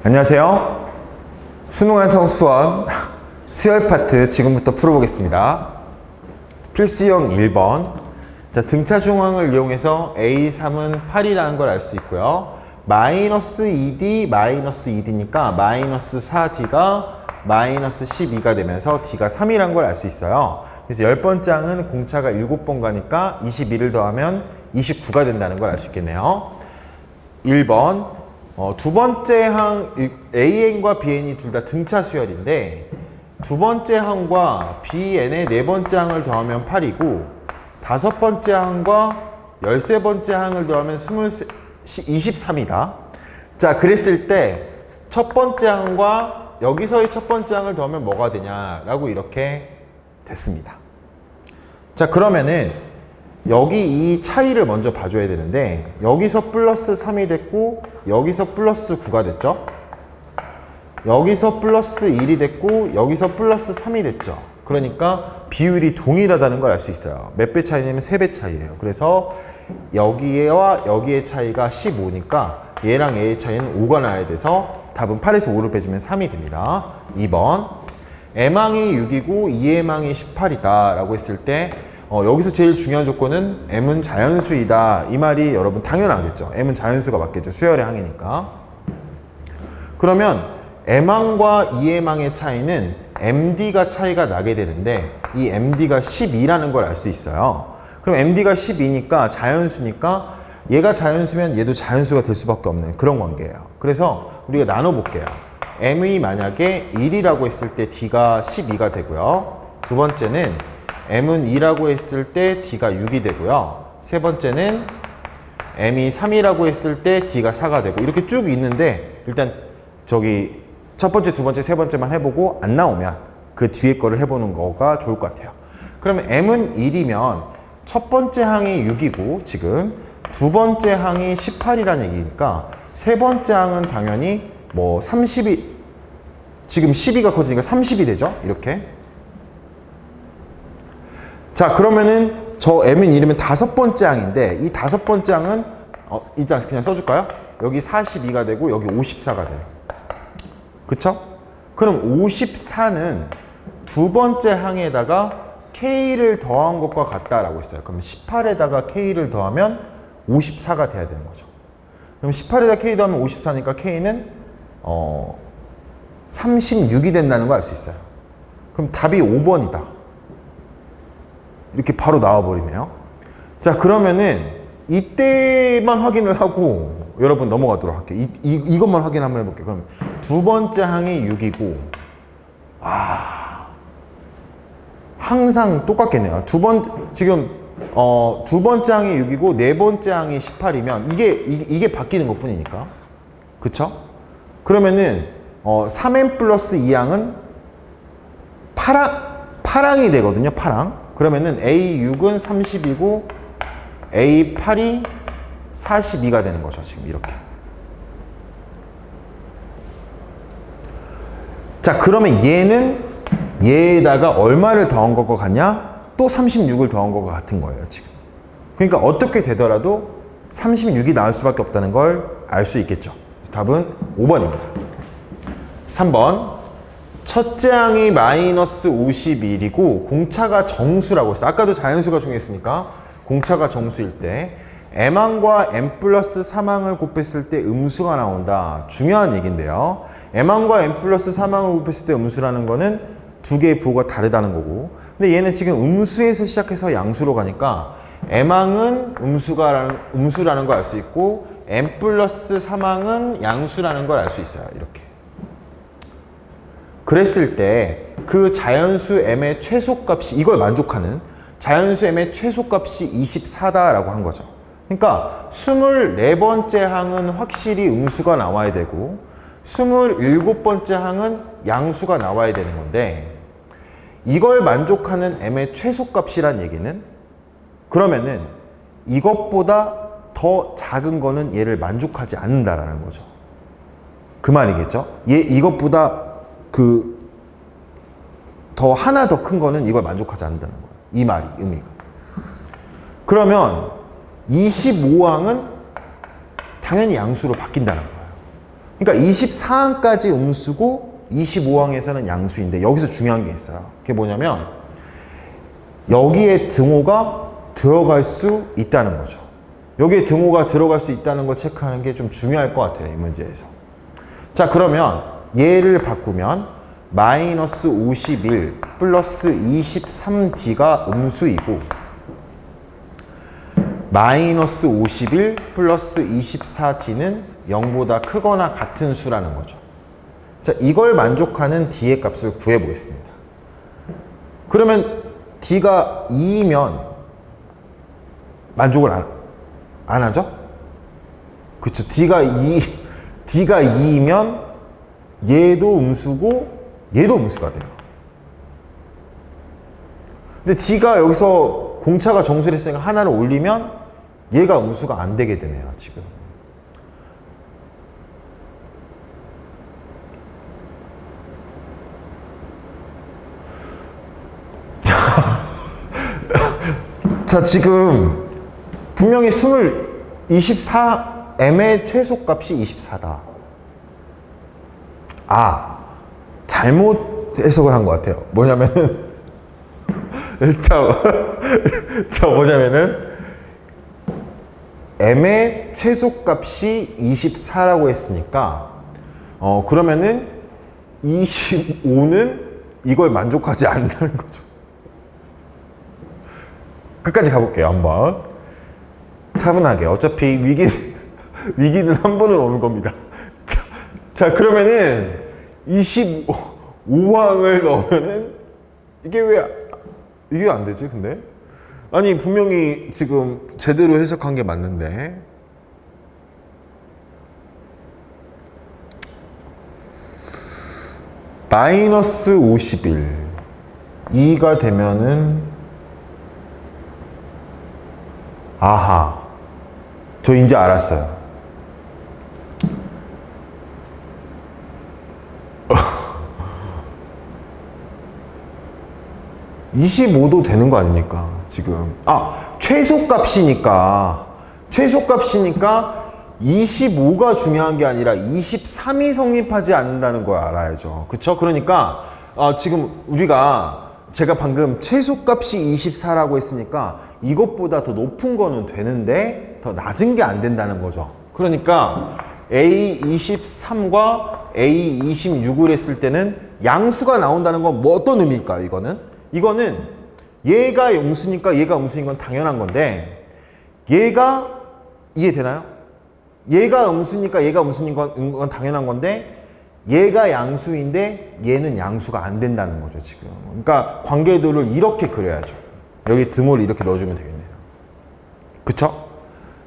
안녕하세요. 수능 완성 수원 수열 파트 지금부터 풀어보겠습니다. 필수형 1번. 자, 등차 중앙을 이용해서 A3은 8이라는 걸 알 수 있고요. 마이너스 2D, 마이너스 2D니까 마이너스 4D가 마이너스 12가 되면서 D가 3이라는 걸 알 수 있어요. 그래서 10번째 항은 공차가 7번 가니까 21을 더하면 29가 된다는 걸 알 수 있겠네요. 1번. 두 번째 항 AN과 BN이 둘 다 등차 수열인데 두 번째 항과 BN의 네 번째 항을 더하면 8이고 다섯 번째 항과 13번째 항을 더하면 23이다. 자, 그랬을 때 첫 번째 항과 여기서의 첫 번째 항을 더하면 뭐가 되냐라고 이렇게 됐습니다. 자, 그러면은 여기 이 차이를 먼저 봐줘야 되는데 여기서 플러스 3이 됐고 여기서 플러스 9가 됐죠. 여기서 플러스 1이 됐고 여기서 플러스 3이 됐죠. 그러니까 비율이 동일하다는 걸 알 수 있어요. 몇 배 차이냐면 3배 차이예요. 그래서 여기와 여기의 차이가 15니까 얘랑 얘의 차이는 5가 나야 돼서 답은 8에서 5를 빼주면 3이 됩니다. 2번. M항이 6이고 2M항이 18이다 라고 했을 때 여기서 제일 중요한 조건은 M은 자연수이다. 이 말이 여러분 당연하겠죠. M은 자연수가 맞겠죠. 수열의 항이니까. 그러면 M항과 2M항의 차이는 MD가 차이가 나게 되는데 이 MD가 12라는 걸 알 수 있어요. 그럼 MD가 12니까 자연수니까 얘가 자연수면 얘도 자연수가 될 수밖에 없는 그런 관계예요. 그래서 우리가 나눠볼게요. M이 만약에 1이라고 했을 때 D가 12가 되고요. 두 번째는 M은 2라고 했을 때 D가 6이 되고요. 세 번째는 M이 3이라고 했을 때 D가 4가 되고 이렇게 쭉 있는데 일단 저기 첫 번째, 두 번째, 세 번째만 해보고 안 나오면 그 뒤에 거를 해보는 거가 좋을 것 같아요. 그러면 M은 1이면 첫 번째 항이 6이고 지금 두 번째 항이 18이라는 얘기니까 세 번째 항은 당연히 뭐 30이 지금 12가 커지니까 30이 되죠. 이렇게. 자, 그러면은 저 M은 1이면 다섯 번째 항인데 이 다섯 번째 항은 일단 그냥 써줄까요? 여기 42가 되고 여기 54가 돼요. 그쵸? 그럼 54는 두 번째 항에다가 K를 더한 것과 같다라고 했어요. 그럼 18에다가 K를 더하면 54가 돼야 되는 거죠. 그럼 18에다 K 더하면 54니까 K는 36이 된다는 걸 알 수 있어요. 그럼 답이 5번이다. 이렇게 바로 나와버리네요. 자, 그러면은 이때만 확인을 하고 여러분 넘어가도록 할게요. 이것만 확인 한번 해볼게요. 그럼 두 번째 항이 6이고 항상 똑같겠네요. 지금 두 번째 항이 6이고 네 번째 항이 18이면 이게 바뀌는 것 뿐이니까. 그쵸? 그러면은 3n 플러스 2항은 8항이 되거든요. 8항. 그러면은 A6은 30이고 A8이 42가 되는 거죠. 지금 이렇게. 자, 그러면 얘는 얘에다가 얼마를 더한 것과 같냐? 또 36을 더한 것과 같은 거예요. 지금. 그러니까 어떻게 되더라도 36이 나올 수밖에 없다는 걸 알 수 있겠죠. 답은 5번입니다. 3번. 첫째 항이 마이너스 51이고 공차가 정수라고 했어요. 아까도 자연수가 중요했으니까 공차가 정수일 때 M항과 M 플러스 3항을 곱했을 때 음수가 나온다. 중요한 얘기인데요. M항과 M 플러스 3항을 곱했을 때 음수라는 거는 두 개의 부호가 다르다는 거고 근데 얘는 지금 음수에서 시작해서 양수로 가니까 M항은 음수라는 걸 알 수 있고 M 플러스 3항은 양수라는 걸 알 수 있어요. 이렇게. 그랬을 때 그 자연수 M의 최소값이 이걸 만족하는 자연수 M의 최소값이 24다라고 한 거죠. 그러니까 24번째 항은 확실히 음수가 나와야 되고 27번째 항은 양수가 나와야 되는 건데 이걸 만족하는 M의 최소값이란 얘기는 그러면은 이것보다 더 작은 거는 얘를 만족하지 않는다라는 거죠. 그 말이겠죠? 이것보다 더 하나 더 큰 거는 이걸 만족하지 않는다는 거예요. 이 말이 의미가. 그러면 25항은 당연히 양수로 바뀐다는 거예요. 그러니까 24항까지 음수고 25항에서는 양수인데 여기서 중요한 게 있어요. 그게 뭐냐면 여기에 등호가 들어갈 수 있다는 거죠. 여기에 등호가 들어갈 수 있다는 걸 체크하는 게 좀 중요할 것 같아요. 이 문제에서. 자, 그러면 얘를 바꾸면 마이너스 51 플러스 23D가 음수이고 마이너스 51 플러스 24D는 0보다 크거나 같은 수라는 거죠. 자, 이걸 만족하는 D의 값을 구해보겠습니다. 그러면 D가 2면 만족을 안 하죠? 그쵸. D가 2면 얘도 음수고 얘도 음수가 돼요. 근데 D가 여기서 공차가 정수를 했으니까 하나를 올리면 얘가 음수가 안 되게 되네요, 지금. 자, 지금 분명히 24m의 최소값이 24다. 아, 잘못 해석을 한 것 같아요. 뭐냐면은 뭐냐면은 m의 최소값이 24라고 했으니까 그러면은 25는 이걸 만족하지 않는다는 거죠. 끝까지 가볼게요. 한번 차분하게. 어차피 위기는 한 번은 오는 겁니다. 자, 그러면은 25항을 넣으면은 이게 안 되지, 근데? 아니, 분명히 지금 제대로 해석한 게 맞는데. 마이너스 51 2가 되면은 아하, 저 이제 알았어요. 25도 되는 거 아닙니까, 지금? 최소값이니까 25가 중요한 게 아니라 23이 성립하지 않는다는 걸 알아야죠. 그쵸? 그러니까 지금 제가 방금 최소값이 24라고 했으니까 이것보다 더 높은 거는 되는데 더 낮은 게 안 된다는 거죠. 그러니까 A23과 A26을 했을 때는 양수가 나온다는 건 뭐 어떤 의미일까요? 이거는 얘가 음수니까 얘가 음수인 건 당연한 건데 얘가 이해되나요? 얘가 음수니까 얘가 음수인 건 당연한 건데 얘가 양수인데 얘는 양수가 안 된다는 거죠, 지금. 그러니까 관계도를 이렇게 그려야죠. 여기 등호를 이렇게 넣어주면 되겠네요. 그쵸?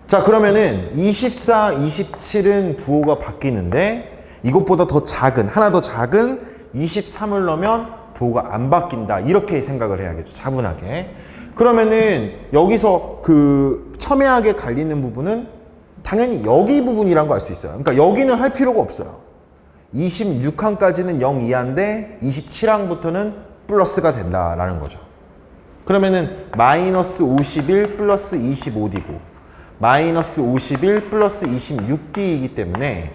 자, 그러면은 24, 27은 부호가 바뀌는데 이것보다 더 작은, 하나 더 작은 23을 넣으면 부호가 안 바뀐다. 이렇게 생각을 해야겠죠, 차분하게. 그러면은 여기서 그 첨예하게 갈리는 부분은 당연히 여기 부분이란 거 알 수 있어요. 그러니까 여기는 할 필요가 없어요. 26항까지는 0 이하인데 27항부터는 플러스가 된다라는 거죠. 그러면은 마이너스 51 플러스 25D고 마이너스 51 플러스 26D이기 때문에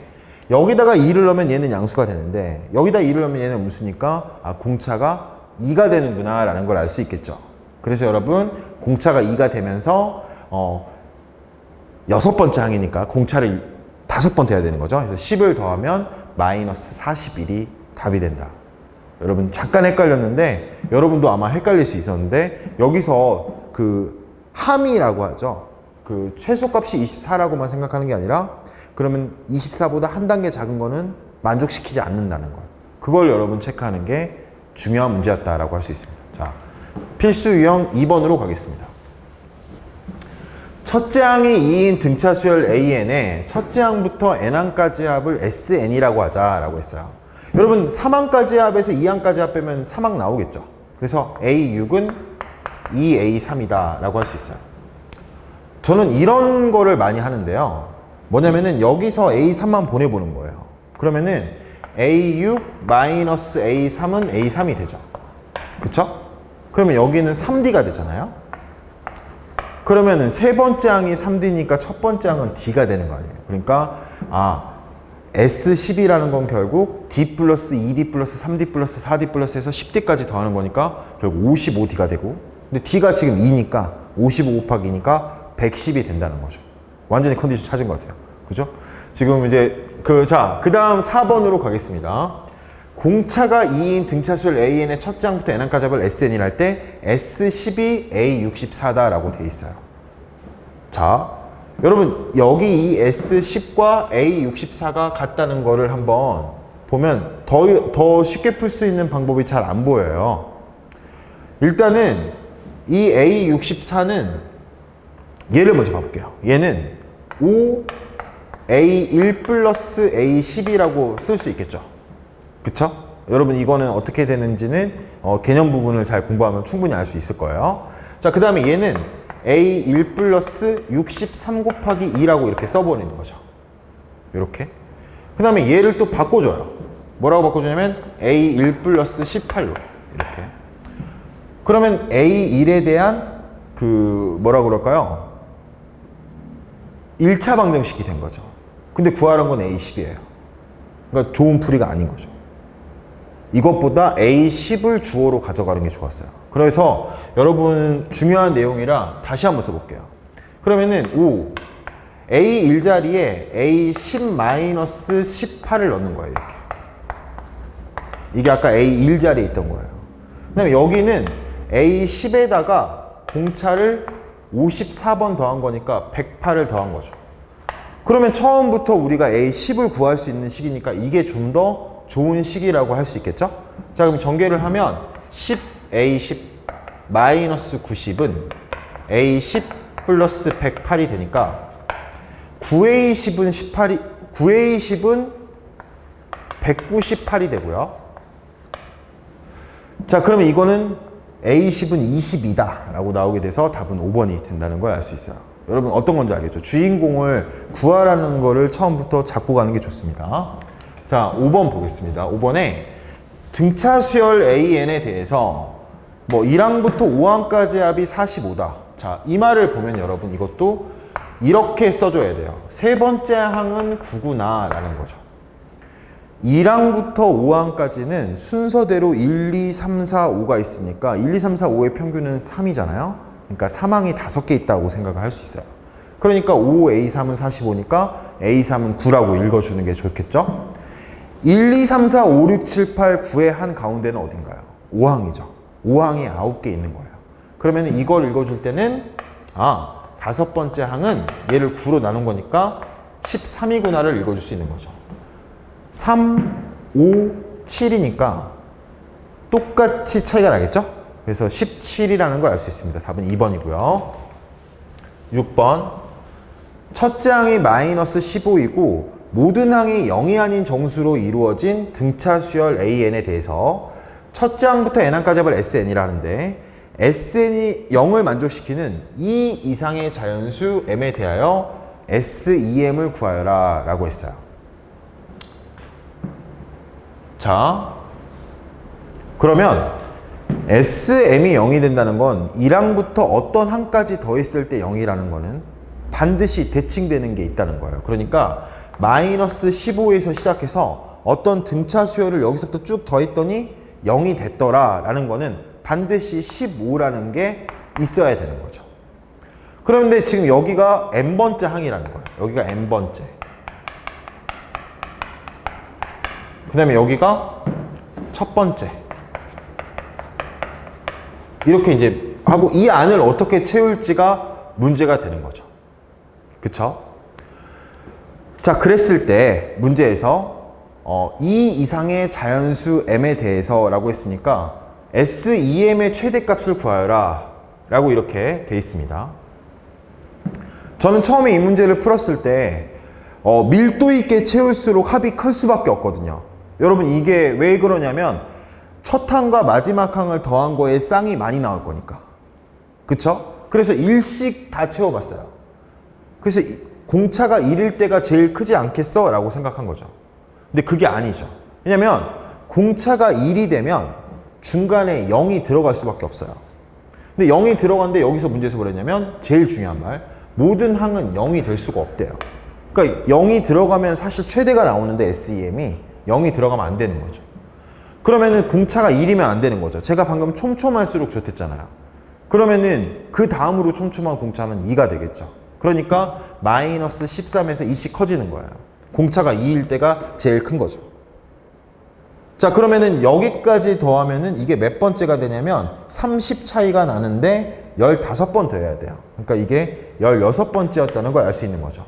여기다가 2를 넣으면 얘는 양수가 되는데 여기다 2를 넣으면 얘는 음수니까 공차가 2가 되는구나 라는 걸 알 수 있겠죠. 그래서 여러분 공차가 2가 되면서 6번째 항이니까 공차를 5번 돼야 되는 거죠. 그래서 10을 더하면 마이너스 41이 답이 된다. 여러분 잠깐 헷갈렸는데 여러분도 아마 헷갈릴 수 있었는데 여기서 그 함이라고 하죠. 그 최소값이 24라고만 생각하는 게 아니라 그러면 24보다 한 단계 작은 거는 만족시키지 않는다는 걸. 그걸 여러분 체크하는 게 중요한 문제였다라고 할 수 있습니다. 자, 필수 유형 2번으로 가겠습니다. 첫째 항이 2인 등차 수열 AN에 첫째 항부터 N항까지 합을 SN이라고 하자라고 했어요. 여러분 3항까지 합에서 2항까지 합 빼면 3항 나오겠죠. 그래서 A6은 2A3이다 라고 할 수 있어요. 저는 이런 거를 많이 하는데요. 뭐냐면은 여기서 A3만 보내보는 거예요. 그러면은 A6 마이너스 A3은 A3이 되죠. 그쵸? 그러면 여기는 3D가 되잖아요. 그러면은 세 번째 항이 3D니까 첫 번째 항은 D가 되는 거 아니에요. 그러니까 S10이라는 건 결국 D 플러스 2D 플러스 3D 플러스 4D 플러스 해서 10D까지 더하는 거니까 결국 55D가 되고, 근데 D가 지금 2니까 55 곱하기 2니까 110이 된다는 거죠. 완전히 컨디션 찾은 것 같아요. 그죠? 지금 이제 그 다음 4번으로 가겠습니다. 공차가 2인 등차수열 AN의 첫 장부터 N항까지 합을 SN이라 할 때 S12 A64다 라고 돼 있어요. 자, 여러분 여기 이 S10과 A64가 같다는 거를 한번 보면 더 쉽게 풀 수 있는 방법이 잘 안 보여요. 일단은 이 A64는 얘를 먼저 봐볼게요. 얘는 5A1 플러스 A10이라고 쓸 수 있겠죠. 그쵸? 여러분 이거는 어떻게 되는지는 개념 부분을 잘 공부하면 충분히 알 수 있을 거예요. 자, 그 다음에 얘는 A1 플러스 63 곱하기 2라고 이렇게 써버리는 거죠. 이렇게. 그 다음에 얘를 또 바꿔줘요. 뭐라고 바꿔주냐면 A1 플러스 18로 이렇게. 그러면 A1에 대한 뭐라고 그럴까요? 1차 방정식이 된 거죠. 근데 구하라는 건 A10이에요. 그러니까 좋은 풀이가 아닌 거죠. 이것보다 A10을 주어로 가져가는 게 좋았어요. 그래서 여러분 중요한 내용이라 다시 한번 써볼게요. 그러면은 A1 자리에 A10-18을 넣는 거예요. 이렇게. 이게 아까 A1 자리에 있던 거예요. 그 다음에 여기는 A10에다가 공차를 54번 더한 거니까 108을 더한 거죠. 그러면 처음부터 우리가 A10을 구할 수 있는 식이니까 이게 좀 더 좋은 식이라고 할 수 있겠죠? 자, 그럼 전개를 하면 10A10 마이너스 90은 A10 플러스 108이 되니까 9A10은 198이 되고요. 자, 그러면 이거는 A10은 22다 라고 나오게 돼서 답은 5번이 된다는 걸 알 수 있어요. 여러분 어떤 건지 알겠죠? 주인공을 구하라는 거를 처음부터 잡고 가는 게 좋습니다. 자, 5번 보겠습니다. 5번에 등차 수열 AN에 대해서 뭐 1항부터 5항까지 합이 45다. 자, 이 말을 보면 여러분 이것도 이렇게 써줘야 돼요. 세 번째 항은 9구나 라는 거죠. 1항부터 5항까지는 순서대로 1, 2, 3, 4, 5가 있으니까 1, 2, 3, 4, 5의 평균은 3이잖아요. 그러니까 3항이 5개 있다고 생각을 할 수 있어요. 그러니까 5A3은 45니까 A3은 9라고 읽어주는 게 좋겠죠? 1, 2, 3, 4, 5, 6, 7, 8, 9의 한 가운데는 어딘가요? 5항이죠. 5항이 9개 있는 거예요. 그러면 이걸 읽어줄 때는 다섯 번째 항은 얘를 9로 나눈 거니까 13이구나를 읽어줄 수 있는 거죠. 3, 5, 7이니까 똑같이 차이가 나겠죠? 그래서 17이라는 걸 알 수 있습니다. 답은 2번이고요. 6번. 첫째 항이 마이너스 15이고 모든 항이 0이 아닌 정수로 이루어진 등차 수열 AN에 대해서 첫째 항부터 N항까지 합을 SN이라는데 SN이 0을 만족시키는 2 이상의 자연수 M에 대하여 SEM을 구하여라 라고 했어요. 자, 그러면 SM이 0이 된다는 건 1항부터 어떤 항까지 더했을 때 0이라는 거는 반드시 대칭되는 게 있다는 거예요. 그러니까 마이너스 15에서 시작해서 어떤 등차 수열을 여기서부터 쭉 더했더니 0이 됐더라 라는 거는 반드시 15라는 게 있어야 되는 거죠. 그런데 지금 여기가 n번째 항이라는 거예요. 여기가 n번째. 그 다음에 여기가 첫 번째. 이렇게 이제 하고 이 안을 어떻게 채울지가 문제가 되는 거죠. 그쵸? 자, 그랬을 때 문제에서 2 이상의 자연수 m에 대해서 라고 했으니까 SEM의 최대값을 구하여라 라고 이렇게 돼 있습니다. 저는 처음에 이 문제를 풀었을 때 밀도 있게 채울수록 합이 클 수밖에 없거든요. 여러분 이게 왜 그러냐면 첫 항과 마지막 항을 더한 거에 쌍이 많이 나올 거니까. 그쵸? 그래서 1씩 다 채워봤어요. 그래서 공차가 1일 때가 제일 크지 않겠어? 라고 생각한 거죠. 근데 그게 아니죠. 왜냐면 공차가 1이 되면 중간에 0이 들어갈 수밖에 없어요. 근데 0이 들어갔는데 여기서 문제에서 뭐랬냐면 제일 중요한 말, 모든 항은 0이 될 수가 없대요. 그러니까 0이 들어가면 사실 최대가 나오는데 SEM이 0이 들어가면 안 되는 거죠. 그러면은 공차가 1이면 안 되는 거죠. 제가 방금 촘촘할수록 좋댔잖아요. 그러면은 그 다음으로 촘촘한 공차는 2가 되겠죠. 그러니까 마이너스 13에서 2씩 커지는 거예요. 공차가 2일 때가 제일 큰 거죠. 자, 그러면은 여기까지 더하면은 이게 몇 번째가 되냐면 30 차이가 나는데 15번 더해야 돼요. 그러니까 이게 16번째였다는 걸 알 수 있는 거죠.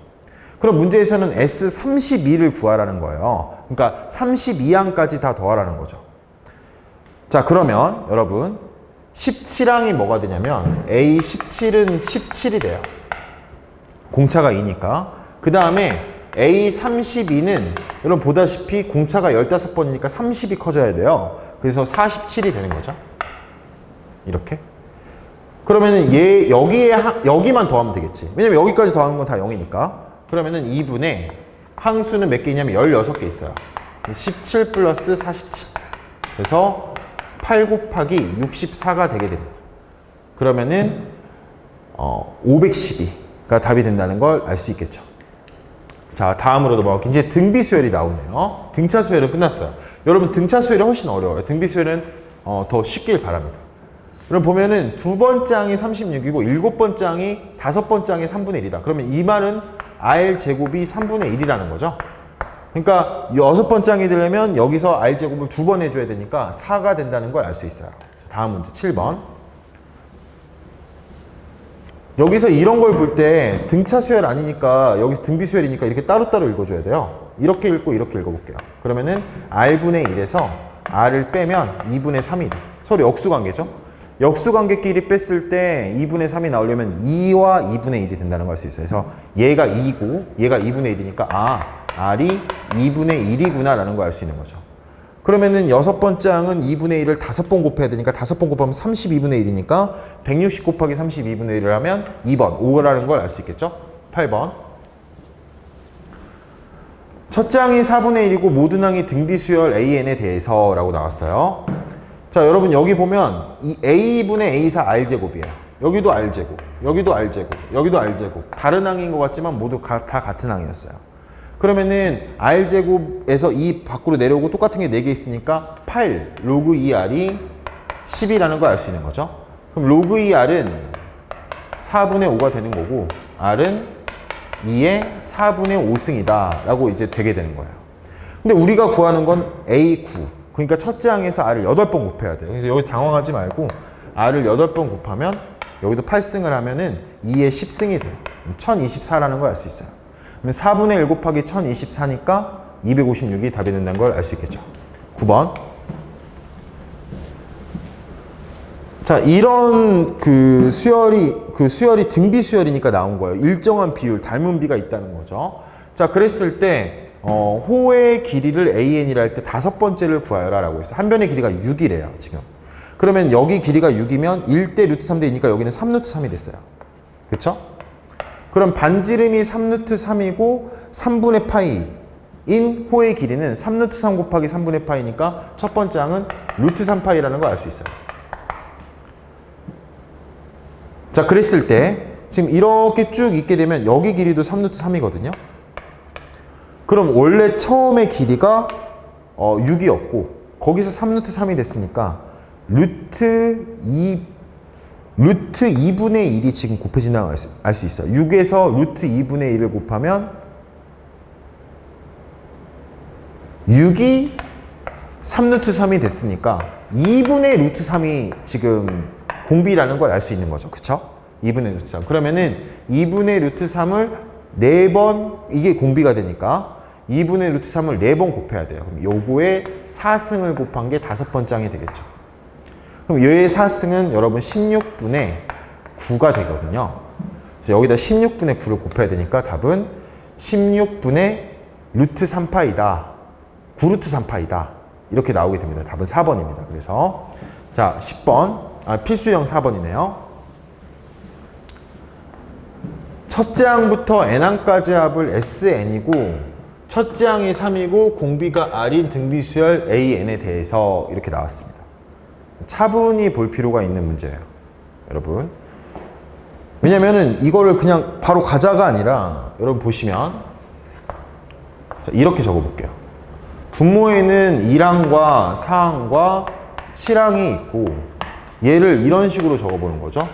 그럼 문제에서는 S32를 구하라는 거예요. 그러니까 32항까지 다 더하라는 거죠. 자, 그러면 여러분 17항이 뭐가 되냐면 A17은 17이 돼요. 공차가 2니까. 그 다음에 A32는 여러분 보다시피 공차가 15번이니까 30이 커져야 돼요. 그래서 47이 되는 거죠. 이렇게. 그러면은 여기만 더하면 되겠지. 왜냐면 여기까지 더하는 건 다 0이니까. 그러면은 2분의 항수는 몇 개 있냐면 16개 있어요. 17 플러스 47. 그래서 8 곱하기 64가 되게 됩니다. 그러면은 512가 답이 된다는 걸 알 수 있겠죠. 자, 다음으로 넘어갈게요. 이제 등비 수열이 나오네요. 등차 수열은 끝났어요. 여러분 등차 수열이 훨씬 어려워요. 등비 수열은 더 쉽길 바랍니다. 그럼 보면은 두 번째 항이 36이고 일곱 번째 항이 다섯 번째 항이 3분의 1이다. 그러면 이 말은 R제곱이 3분의 1이라는 거죠. 그러니까 여섯 번째 항이 되려면 여기서 R제곱을 2번 해줘야 되니까 4가 된다는 걸 알 수 있어요. 자, 다음 문제 7번. 여기서 이런 걸 볼 때 등차 수열 아니니까 여기서 등비 수열이니까 이렇게 따로따로 읽어줘야 돼요. 이렇게 읽고 이렇게 읽어볼게요. 그러면은 R분의 1에서 R을 빼면 2분의 3이 돼. 서로 역수관계죠. 역수관계끼리 뺐을 때 2분의 3이 나오려면 2와 2분의 1이 된다는 걸 알 수 있어요. 그래서 얘가 2고 얘가 2분의 1이니까 R이 2분의 1이구나 라는 걸 알 수 있는 거죠. 그러면은 여섯 번째 항은 2분의 1을 5번 곱해야 되니까 5번 곱하면 32분의 1이니까 160 곱하기 32분의 1을 하면 2번, 5라는 걸 알 수 있겠죠? 8번. 첫째 항이 4분의 1이고 모든 항이 등비수열 AN에 대해서 라고 나왔어요. 자, 여러분 여기 보면 이 A분의 A4 R제곱이에요. 여기도 R제곱, 여기도 R제곱, 여기도 R제곱. 다른 항인 것 같지만 모두 다 같은 항이었어요. 그러면은 R제곱에서 이 밖으로 내려오고 똑같은 게 4개 있으니까 8 로그 2R이 10이라는 걸 알 수 있는 거죠. 그럼 로그 2R은 4분의 5가 되는 거고 R은 2의 4분의 5승이다 라고 이제 되게 되는 거예요. 근데 우리가 구하는 건 A9. 그러니까 첫째 항에서 R을 8번 곱해야 돼요. 그래서 여기 당황하지 말고 R을 8번 곱하면 여기도 8승을 하면은 2의 10승이 돼요. 1024라는 걸 알 수 있어요. 그러면 4분의 1 곱하기 1024니까 256이 답이 된다는 걸 알 수 있겠죠. 9번. 자, 이런 수열이 등비 수열이니까 나온 거예요. 일정한 비율, 닮은 비가 있다는 거죠. 자, 그랬을 때 호의 길이를 AN이라 할 때 다섯 번째를 구하여라 라고 했어요. 한 변의 길이가 6이래요, 지금. 그러면 여기 길이가 6이면 1대 루트 3 되니까 여기는 3루트 3이 됐어요. 그쵸? 그럼 반지름이 3루트 3이고 3분의 파이인 호의 길이는 3루트 3 곱하기 3분의 파이니까 첫 번째 항은 루트 3파이라는 걸 알 수 있어요. 자, 그랬을 때 지금 이렇게 쭉 있게 되면 여기 길이도 3루트 3이거든요. 그럼 원래 처음에 길이가 6이었고 거기서 3루트 3이 됐으니까 루트 2분의 1이 지금 곱해진다는 걸 알 수 있어요. 6에서 루트 2분의 1을 곱하면 6이 3루트 3이 됐으니까 2분의 루트 3이 지금 공비라는 걸 알 수 있는 거죠. 그쵸? 2분의 루트 3. 그러면은 2분의 루트 3을 4번, 이게 공비가 되니까 2분의 루트 3을 4번 곱해야 돼요. 그럼 요거에 4승을 곱한 게 다섯 번째 항이 되겠죠. 그럼 얘의 4승은 여러분 16분의 9가 되거든요. 그래서 여기다 16분의 9를 곱해야 되니까 답은 16분의 루트 3파이다. 9루트 3파이다. 이렇게 나오게 됩니다. 답은 4번입니다. 그래서 자, 10번. 필수형 4번이네요. 첫째 항부터 n항까지 합을 SN이고 첫째 항이 3이고 공비가 R인 등비수열 AN에 대해서 이렇게 나왔습니다. 차분히 볼 필요가 있는 문제예요. 여러분. 왜냐면은 이거를 그냥 바로 가자가 아니라 여러분 보시면 자, 이렇게 적어볼게요. 분모에는 2항과 4항과 7항이 있고 얘를 이런 식으로 적어보는 거죠.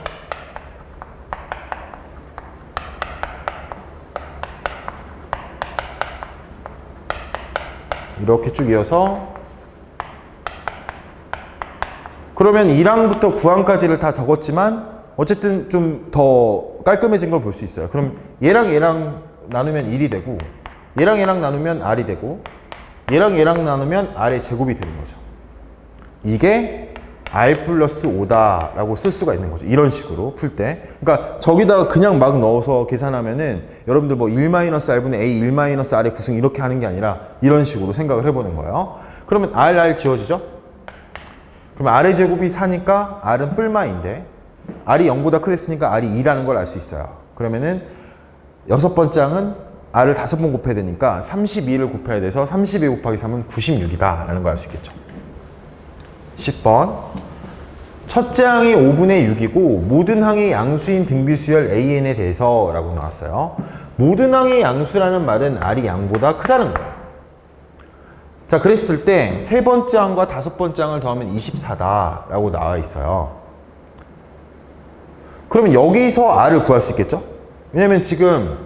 이렇게 쭉 이어서 그러면 1항부터 9항까지를 다 적었지만 어쨌든 좀 더 깔끔해진 걸 볼 수 있어요. 그럼 얘랑 나누면 1이 되고 얘랑 나누면 r이 되고 얘랑 나누면 r의 제곱이 되는 거죠. 이게 r 플러스 5다라고 쓸 수가 있는 거죠. 이런 식으로 풀 때. 그러니까 저기다가 그냥 막 넣어서 계산하면은 여러분들 뭐 1-r분의 a 1-r의 구승 이렇게 하는 게 아니라 이런 식으로 생각을 해보는 거예요. 그러면 r 지워지죠? 그럼 r의 제곱이 4니까 r은 뿔마인데 r이 0보다 크댔으니까 r이 2라는 걸 알 수 있어요. 그러면은 여섯 번째 항은 r을 5번 곱해야 되니까 32를 곱해야 돼서 32 곱하기 3은 96이다 라는 걸 알 수 있겠죠. 10번 첫째 항이 5분의 6이고 모든 항이 양수인 등비수열 AN에 대해서 라고 나왔어요. 모든 항이 양수라는 말은 r이 양보다 크다는 거예요. 자, 그랬을 때 세 번째 항과 다섯 번째 항을 더하면 24다 라고 나와 있어요. 그러면 여기서 r을 구할 수 있겠죠? 왜냐면 지금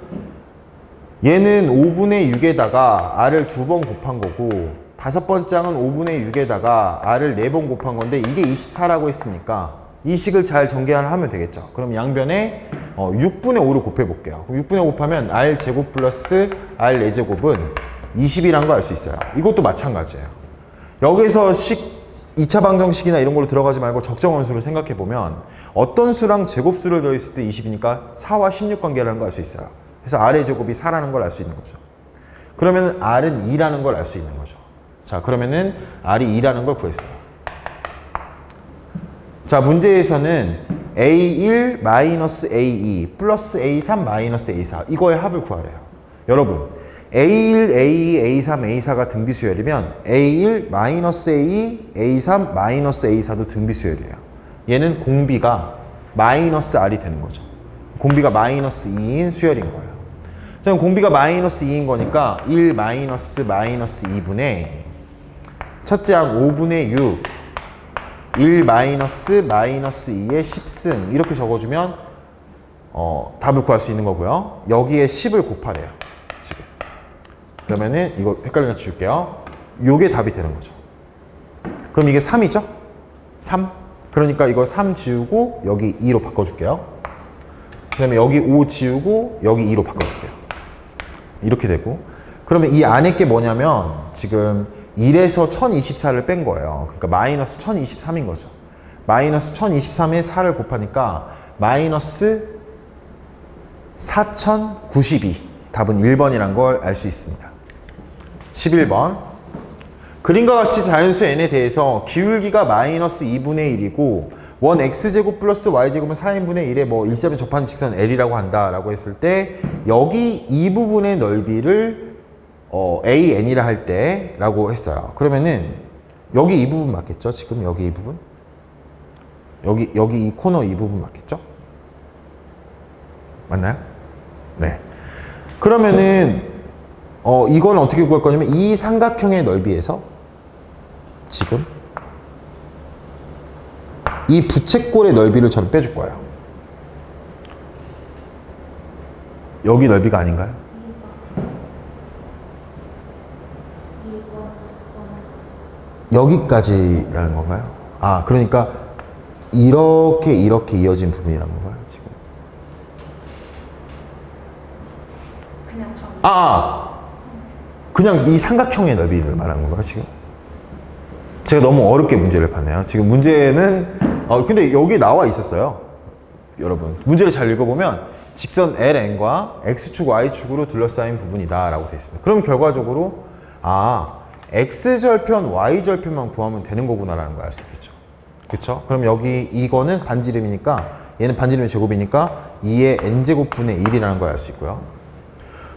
얘는 5분의 6에다가 r을 2번 곱한 거고 다섯 번째 항은 5분의 6에다가 r을 4번 곱한 건데 이게 24라고 했으니까 이 식을 잘 전개하면 되겠죠. 그럼 양변에 6분의 5를 곱해 볼게요. 그럼 6분의 5 곱하면 r제곱 플러스 r 4제곱은 20이란 거 알 수 있어요. 이것도 마찬가지예요. 여기서 2차 방정식이나 이런 걸로 들어가지 말고 적정원수를 생각해 보면 어떤 수랑 제곱수를 더했을 때 20이니까 4와 16 관계라는 걸 알 수 있어요. 그래서 r의 제곱이 4라는 걸 알 수 있는 거죠. 그러면 r은 2라는 걸 알 수 있는 거죠. 자, 그러면은 r이 2라는 걸 구했어요. 자, 문제에서는 A1 마이너스 A2 플러스 A3 마이너스 A4 이거의 합을 구하래요. 여러분 A1, A2, A3, A4가 등비수열이면 A1 마이너스 A2, A3 마이너스 A4도 등비수열이에요. 얘는 공비가 마이너스 R이 되는 거죠. 공비가 마이너스 2인 수열인 거예요. 자, 공비가 마이너스 2인 거니까 1 마이너스 마이너스 2분의 첫째 항 5분의 6 1 마이너스 마이너스 2의 10승 이렇게 적어주면 답을 구할 수 있는 거고요. 여기에 10을 곱하래요. 지금. 그러면은 이거 헷갈리게 줄게요. 요게 답이 되는 거죠. 그럼 이게 3이죠? 3. 그러니까 이거 3 지우고 여기 2로 바꿔줄게요. 그 다음에 여기 5 지우고 여기 2로 바꿔줄게요. 이렇게 되고 그러면 이 안에 게 뭐냐면 지금 1에서 1024를 뺀 거예요. 그러니까 마이너스 1023인 거죠. 마이너스 1023에 4를 곱하니까 마이너스 4092 답은 1번이란 걸 알 수 있습니다. 11번 그림과 같이 자연수 n에 대해서 기울기가 마이너스 2분의 1이고 원 x제곱 플러스 y제곱은 4인분의 1에 뭐 일자면 접하는 직선 l이라고 한다라고 했을 때 여기 이 부분의 넓이를 AN이라 할 때 라고 했어요. 그러면은 여기 이 부분 맞겠죠? 지금 여기 이 부분? 여기 이 코너 이 부분 맞겠죠? 맞나요? 네. 그러면은 이건 어떻게 구할 거냐면 이 삼각형의 넓이에서 지금 이 부채꼴의 넓이를 저는 빼줄 거예요. 여기 넓이가 아닌가요? 여기까지라는 건가요? 아, 그러니까 이렇게 이어진 부분이라는 건가요? 지금? 그냥 이 삼각형의 넓이를 말하는 건가요, 지금? 제가 너무 어렵게 문제를 봤네요. 지금 문제는 근데 여기 나와 있었어요. 여러분 문제를 잘 읽어보면 직선 LN과 X축, Y축으로 둘러싸인 부분이다 라고 되어 있습니다. 그럼 결과적으로 X절편, Y절편만 구하면 되는 거구나 라는 걸 알 수 있겠죠. 그쵸? 그럼 여기 이거는 반지름이니까 얘는 반지름의 제곱이니까 2의 n제곱분의 1이라는 걸 알 수 있고요.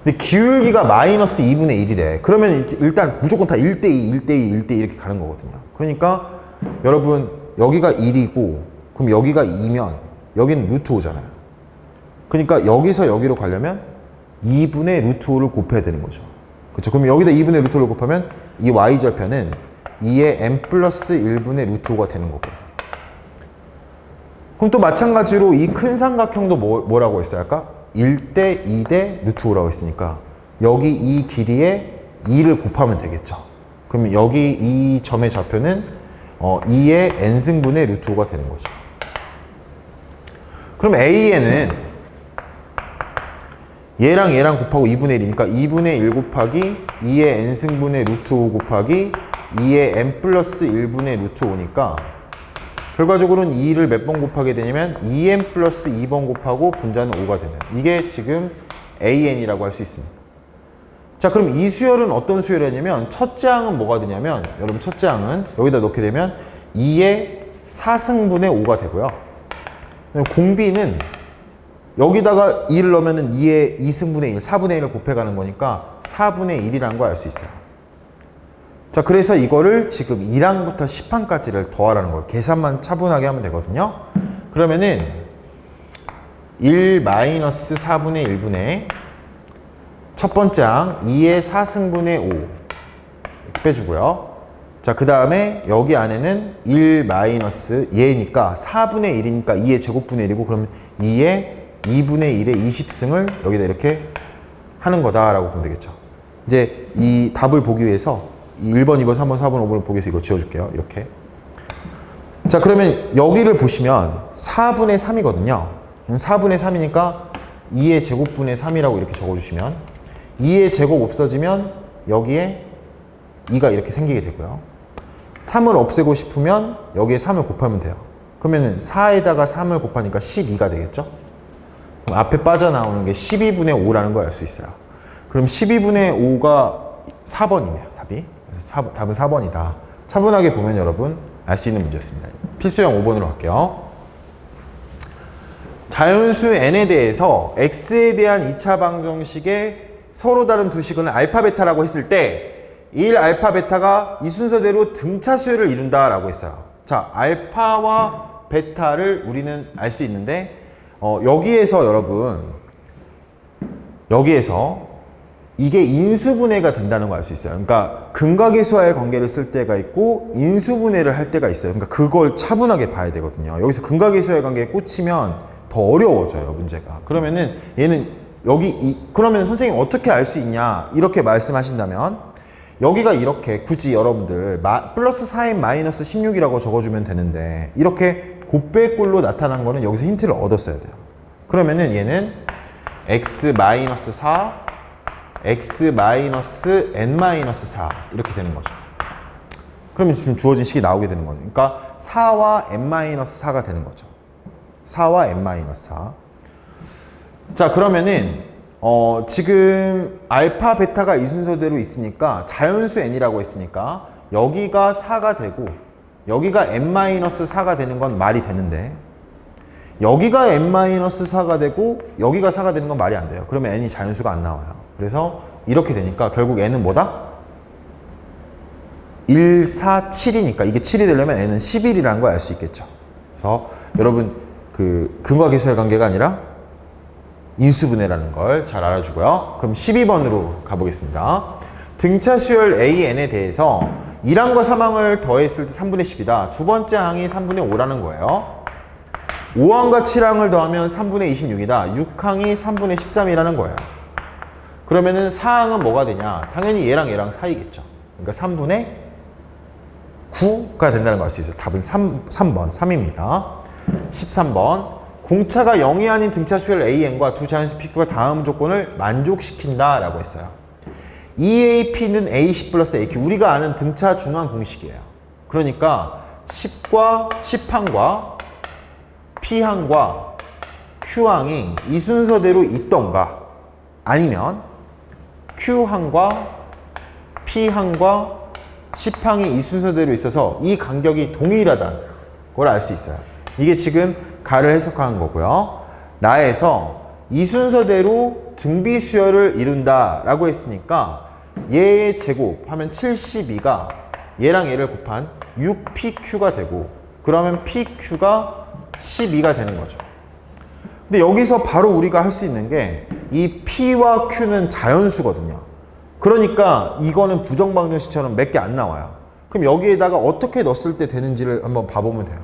근데 기울기가 마이너스 2분의 1이래. 그러면 일단 무조건 다 1대2, 1대2, 1대2 이렇게 가는 거거든요. 그러니까 여러분 여기가 1이고 그럼 여기가 2면 여기는 루트 5잖아요. 그러니까 여기서 여기로 가려면 2분의 루트 5를 곱해야 되는 거죠. 그렇죠? 그럼 여기다 2분의 루트 5를 곱하면 이 y절편은 2의 n 플러스 1분의 루트 5가 되는 거고요. 그럼 또 마찬가지로 이 큰 삼각형도 뭐라고 했어요? 아까 1대 2대 루트 5라고 했으니까 여기 이 길이에 2를 곱하면 되겠죠. 그럼 여기 이 점의 좌표는 2의 n승분의 루트 5가 되는 거죠. 그럼 AN은 얘랑 얘랑 곱하고 2분의 1이니까 2분의 1 곱하기 2의 n승분의 루트 5 곱하기 2의 n 플러스 1분의 루트 5니까 결과적으로는 2를 몇 번 곱하게 되냐면 2n 플러스 2번 곱하고 분자는 5가 되는, 이게 지금 AN이라고 할 수 있습니다. 자, 그럼 이 수열은 어떤 수열이냐면 첫째 항은 뭐가 되냐면, 여러분 첫째 항은 여기다 넣게 되면 2의 4승분의 5가 되고요. 공비는 여기다가 2를 넣으면 2의 2승분의 1, 4분의 1을 곱해가는 거니까 4분의 1이라는 걸 알 수 있어요. 자, 그래서 이거를 지금 1항부터 10항까지를 더하라는 거예요. 계산만 차분하게 하면 되거든요. 그러면은 1 마이너스 4분의 1분의 첫 번째 항 2의 4승분의 5 이렇게 빼주고요. 자, 그 다음에 여기 안에는 1 마이너스 얘니까 4분의 1이니까 2의 제곱분의 1이고, 그러면 2의 2분의 1의 20승을 여기다 이렇게 하는 거다라고 보면 되겠죠. 이제 이 답을 보기 위해서 1번, 2번, 3번, 4번, 5번을 보기 위해서 이거 지워줄게요. 이렇게. 자, 그러면 여기를 보시면 4분의 3이거든요. 4분의 3이니까 2의 제곱분의 3이라고 이렇게 적어주시면 2의 제곱 없어지면 여기에 2가 이렇게 생기게 되고요. 3을 없애고 싶으면 여기에 3을 곱하면 돼요. 그러면 4에다가 3을 곱하니까 12가 되겠죠? 그럼 앞에 빠져나오는 게 12분의 5라는 걸 알 수 있어요. 그럼 12분의 5가 4번이네요, 답이. 그래서 답은 4번이다. 차분하게 보면 여러분 알 수 있는 문제였습니다. 필수형 5번으로 갈게요. 자연수 n에 대해서 x에 대한 2차 방정식에 서로 다른 두 식은 알파 베타라고 했을 때 1 알파 베타가 이 순서대로 등차 수열을 이룬다라고 했어요. 자, 알파와 베타를 우리는 알 수 있는데 여기에서 여러분, 여기에서 이게 인수분해가 된다는 걸 알 수 있어요. 그러니까 근각의수와의 관계를 쓸 때가 있고 인수분해를 할 때가 있어요. 그러니까 그걸 차분하게 봐야 되거든요. 여기서 근각의수와의 관계에 꽂히면 더 어려워져요, 문제가. 그러면은 얘는 그러면 선생님 어떻게 알 수 있냐 이렇게 말씀하신다면 여기가 이렇게 굳이 여러분들 플러스 4n 마이너스 16이라고 적어주면 되는데 이렇게 곱배꼴로 나타난 거는 여기서 힌트를 얻었어야 돼요. 그러면은 얘는 x 마이너스 4 x 마이너스 n 마이너스 4 이렇게 되는 거죠. 그러면 지금 주어진 식이 나오게 되는 거예요. 그러니까 4와 n 마이너스 4가 되는 거죠. 4와 n 마이너스 4. 자, 그러면은 지금 알파 베타가 이 순서대로 있으니까 자연수 n이라고 했으니까 여기가 4가 되고 여기가 n 마이너스 4가 되는 건 말이 되는데 여기가 n 마이너스 4가 되고 여기가 4가 되는 건 말이 안 돼요. 그러면 n이 자연수가 안 나와요. 그래서 이렇게 되니까 결국 n은 뭐다? 1, 4, 7이니까 이게 7이 되려면 n은 11이라는 걸 알 수 있겠죠. 그래서 여러분 그 근과계수의 관계가 아니라 인수분해라는 걸 잘 알아주고요. 그럼 12번으로 가보겠습니다. 등차 수열 AN에 대해서 1항과 3항을 더했을 때 3분의 10이다. 두 번째 항이 3분의 5라는 거예요. 5항과 7항을 더하면 3분의 26이다. 6항이 3분의 13이라는 거예요. 그러면은 4항은 뭐가 되냐? 당연히 얘랑 얘랑 사이겠죠. 그러니까 3분의 9가 된다는 걸 알 수 있어요. 답은 3번, 3입니다. 13번. 공차가 0이 아닌 등차 수열 AN과 두 자연수 PQ가 다음 조건을 만족시킨다 라고 했어요. EAP는 AC 플러스 AQ. 우리가 아는 등차 중앙 공식이에요. 그러니까 10항과 P항과 Q항이 이 순서대로 있던가 아니면 Q항과 P항과 10항이 이 순서대로 있어서 이 간격이 동일하다는 걸 알 수 있어요. 이게 지금 가를 해석하는 거고요. 나에서 이 순서대로 등비 수열을 이룬다 라고 했으니까 얘의 제곱 하면 72가 얘랑 얘를 곱한 6PQ가 되고 그러면 PQ가 12가 되는 거죠. 근데 여기서 바로 우리가 할 수 있는 게 이 P와 Q는 자연수거든요. 그러니까 이거는 부정방정식처럼 몇 개 안 나와요. 그럼 여기에다가 어떻게 넣었을 때 되는지를 한번 봐보면 돼요.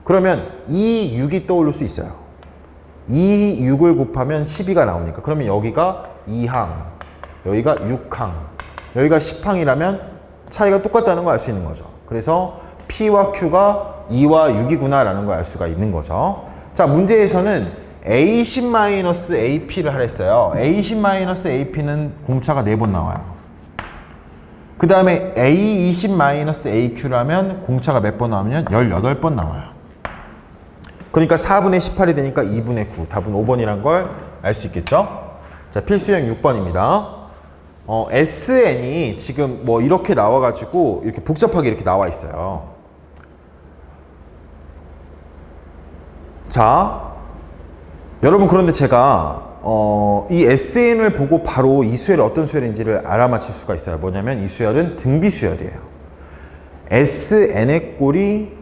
그러면 2, 6이 떠오를 수 있어요. 2, 6을 곱하면 12가 나오니까. 그러면 여기가 2항, 여기가 6항, 여기가 10항이라면 차이가 똑같다는 걸 알 수 있는 거죠. 그래서 P와 Q가 2와 6이구나 라는 걸 알 수가 있는 거죠. 자, 문제에서는 A10-AP를 하랬어요. A10-AP는 공차가 4번 나와요. 그 다음에 A20-AQ를 하면 공차가 몇 번 나오면 18번 나와요. 그러니까 4분의 18이 되니까 2분의 9, 답은 5번이란 걸 알 수 있겠죠? 자, 필수형 6번입니다. SN이 지금 뭐 이렇게 나와가지고 이렇게 복잡하게 이렇게 나와 있어요. 자, 여러분 그런데 제가 이 SN을 보고 바로 이 수열이 어떤 수열인지를 알아맞힐 수가 있어요. 뭐냐면 이 수열은 등비 수열이에요. SN의 꼴이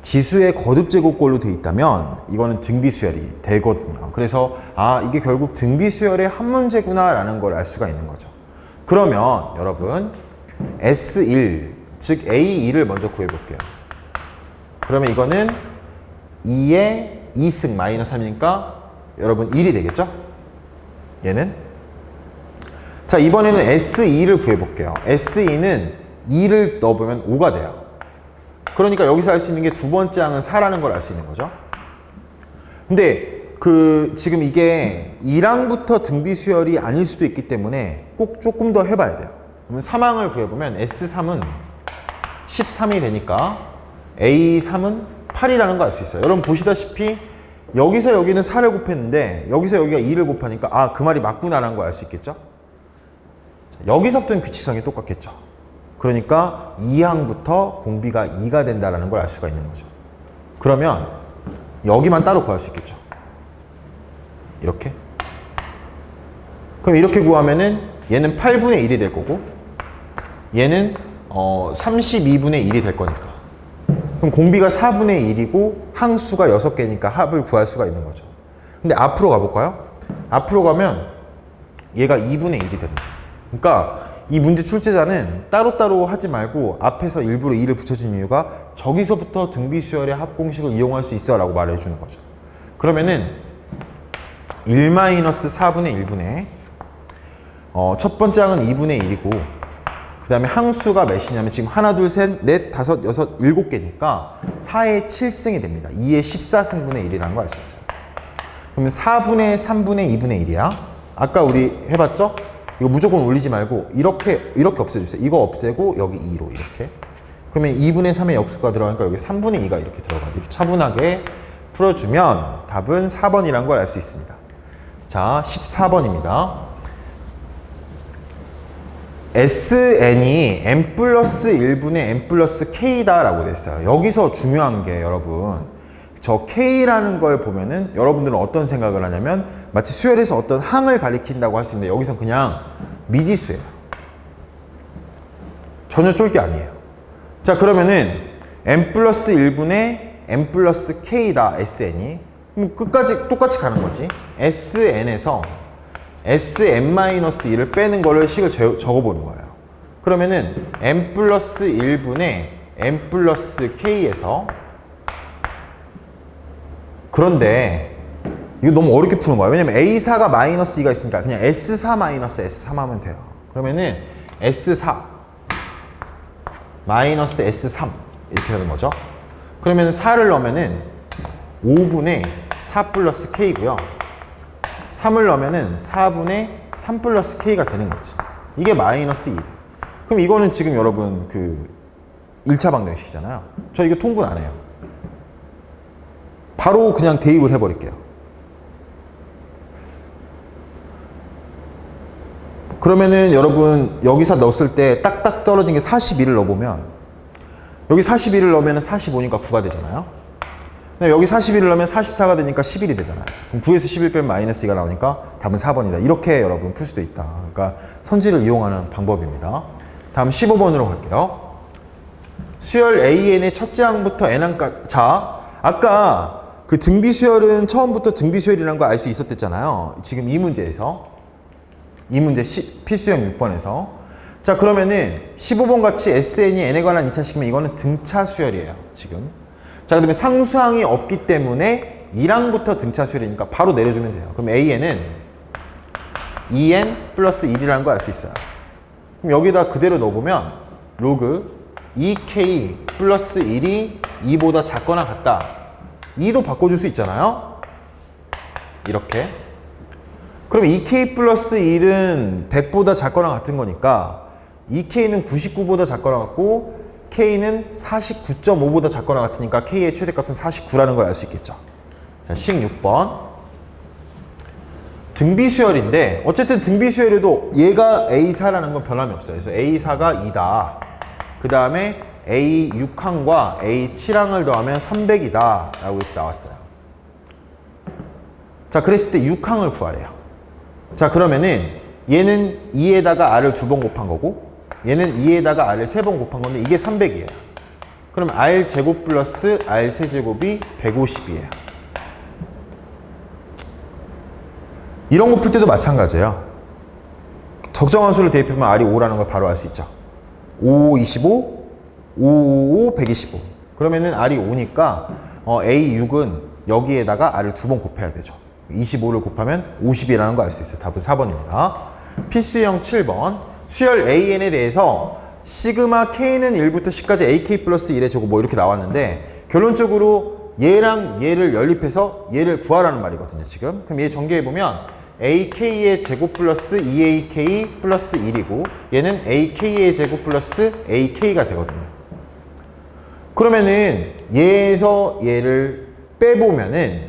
지수의 거듭 제곱꼴로 돼 있다면 이거는 등비 수열이 되거든요. 그래서 아, 이게 결국 등비 수열의 한 문제구나 라는 걸 알 수가 있는 거죠. 그러면 여러분 S1 즉 A2를 먼저 구해 볼게요. 그러면 이거는 2의 2승 마이너스 3이니까 여러분 1이 되겠죠? 얘는 자, 이번에는 S2를 구해 볼게요. S2는 2를 넣어보면 5가 돼요. 그러니까 여기서 알 수 있는 게 두 번째 항은 4라는 걸 알 수 있는 거죠. 근데 지금 이게 1항부터 등비 수열이 아닐 수도 있기 때문에 꼭 조금 더 해봐야 돼요. 그러면 3항을 구해보면 S3은 13이 되니까 A3은 8이라는 걸 알 수 있어요. 여러분 보시다시피 여기서 여기는 4를 곱했는데 여기서 여기가 2를 곱하니까 아, 그 말이 맞구나라는 걸 알 수 있겠죠? 여기서부터는 규칙성이 똑같겠죠. 그러니까 2항부터 공비가 2가 된다는 걸 알 수가 있는 거죠. 그러면 여기만 따로 구할 수 있겠죠. 이렇게. 그럼 이렇게 구하면은 얘는 8분의 1이 될 거고 얘는 32분의 1이 될 거니까. 그럼 공비가 4분의 1이고 항수가 6개니까 합을 구할 수가 있는 거죠. 근데 앞으로 가볼까요? 앞으로 가면 얘가 2분의 1이 되는 거예요. 그러니까 이 문제 출제자는 따로따로 하지 말고 앞에서 일부러 2를 붙여준 이유가 저기서부터 등비수열의 합공식을 이용할 수 있어 라고 말해주는 거죠. 그러면은 1-4분의 1분의 첫 번째 항은 2분의 1이고 그 다음에 항수가 몇이냐면 지금 하나, 둘, 셋, 넷, 다섯, 여섯, 7개니까 4의 7승이 됩니다. 2의 14승분의 1이라는 걸 알 수 있어요. 그러면 4분의 3분의 2분의 1이야. 아까 우리 해봤죠? 이거 무조건 올리지 말고 이렇게 없애주세요. 이거 없애고 여기 2로 이렇게. 그러면 2분의 3의 역수가 들어가니까 여기 3분의 2가 이렇게 들어가요. 이렇게 차분하게 풀어주면 답은 4번이라는 걸 알 수 있습니다. 자, 14번입니다. SN이 n 플러스 1분의 n 플러스 K다 라고 됐어요. 여기서 중요한 게 여러분 저 K라는 걸 보면은 여러분들은 어떤 생각을 하냐면 마치 수열에서 어떤 항을 가리킨다고 할 수 있는데 여기서 그냥 미지수예요. 전혀 쫄게 아니에요. 자, 그러면은 n 플러스 1분의 n 플러스 K다 SN이 그럼 끝까지 똑같이 가는 거지. SN에서 Sn-1을 빼는 거를 식을 적어보는 거예요. 그러면은 n 플러스 1분의 n 플러스 K에서 그런데 이거 너무 어렵게 푸는 거야. 왜냐면 A4가 마이너스 2가 있으니까 그냥 S4 마이너스 S3 하면 돼요. 그러면은 S4 마이너스 S3 이렇게 되는 거죠. 그러면 4를 넣으면은 5분의 4 플러스 K고요. 3을 넣으면은 4분의 3 플러스 K가 되는 거지. 이게 마이너스 2. 그럼 이거는 지금 여러분 그 1차 방정식이잖아요. 저 이거 통분 안 해요. 바로 그냥 대입을 해버릴게요. 그러면은 여러분 여기서 넣었을 때 딱딱 떨어진 게 41을 넣어보면 여기 41을 넣으면 45니까 9가 되잖아요. 근데 여기 41을 넣으면 44가 되니까 11이 되잖아요. 그럼 9에서 11 빼면 마이너스 2가 나오니까 답은 4번이다. 이렇게 여러분 풀 수도 있다. 그러니까 선지를 이용하는 방법입니다. 다음 15번으로 갈게요. 수열 AN의 첫째 항부터 N항까지. 자, 아까 그 등비수열은 처음부터 등비수열이라는 걸 알 수 있었댔잖아요. 지금 이 문제에서. 이 문제 필수형 6번에서. 자, 그러면은 15번 같이 SN이 n에 관한 2차 식이면 이거는 등차 수열이에요, 지금. 자, 그 다음에 상수항이 없기 때문에 2랑부터 등차 수열이니까 바로 내려주면 돼요. 그럼 AN은 2n 플러스 1이라는 거 알 수 있어요. 그럼 여기다 그대로 넣어보면 로그 2k 플러스 1이 2보다 작거나 같다. 2도 바꿔줄 수 있잖아요. 이렇게. 그럼 2k 플러스 1은 100보다 작거나 같은 거니까 2k는 99보다 작거나 같고 k는 49.5보다 작거나 같으니까 k의 최대값은 49라는 걸 알 수 있겠죠. 자, 16번. 등비수열인데 어쨌든 등비수열에도 얘가 A4라는 건 변함이 없어요. 그래서 A4가 2다. 그 다음에 A6항과 A7항을 더하면 300이다 라고 이렇게 나왔어요. 자, 그랬을 때 6항을 구하래요. 자, 그러면은 얘는 2에다가 R을 2번 곱한 거고 얘는 2에다가 R을 3번 곱한 건데 이게 300이에요. 그럼 R제곱 플러스 R3제곱이 150이에요. 이런 거 풀 때도 마찬가지예요. 적정한 수를 대입하면 R이 5라는 걸 바로 알 수 있죠. 5, 25, 5, 125. 그러면은 R이 5니까 A6은 여기에다가 R을 2번 곱해야 되죠. 25를 곱하면 50이라는 거 알 수 있어요. 답은 4번입니다. 필수형 7번. 수열 AN에 대해서 시그마 K는 1부터 10까지 AK 플러스 1의 제곱 뭐 이렇게 나왔는데 결론적으로 얘랑 얘를 연립해서 얘를 구하라는 말이거든요, 지금. 그럼 얘 전개해보면 AK의 제곱 플러스 2AK 플러스 1이고 얘는 AK의 제곱 플러스 AK가 되거든요. 그러면은 얘에서 얘를 빼보면은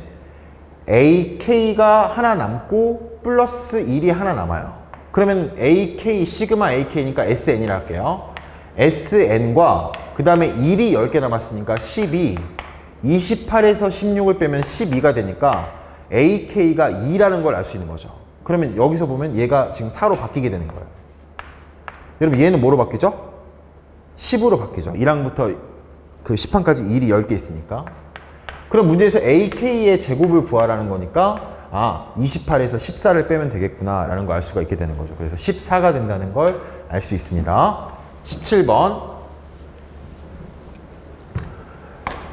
AK가 하나 남고 플러스 1이 하나 남아요. 그러면 AK, 시그마 AK니까 SN이라 할게요. SN과 그 다음에 1이 10개 남았으니까 12, 28에서 16을 빼면 12가 되니까 AK가 2라는 걸 알 수 있는 거죠. 그러면 여기서 보면 얘가 지금 4로 바뀌게 되는 거예요. 여러분 얘는 뭐로 바뀌죠? 10으로 바뀌죠. 1항부터 그 10항까지 1이 10개 있으니까. 그럼 문제에서 AK의 제곱을 구하라는 거니까 28에서 14를 빼면 되겠구나 라는 걸 알 수가 있게 되는 거죠. 그래서 14가 된다는 걸 알 수 있습니다. 17번.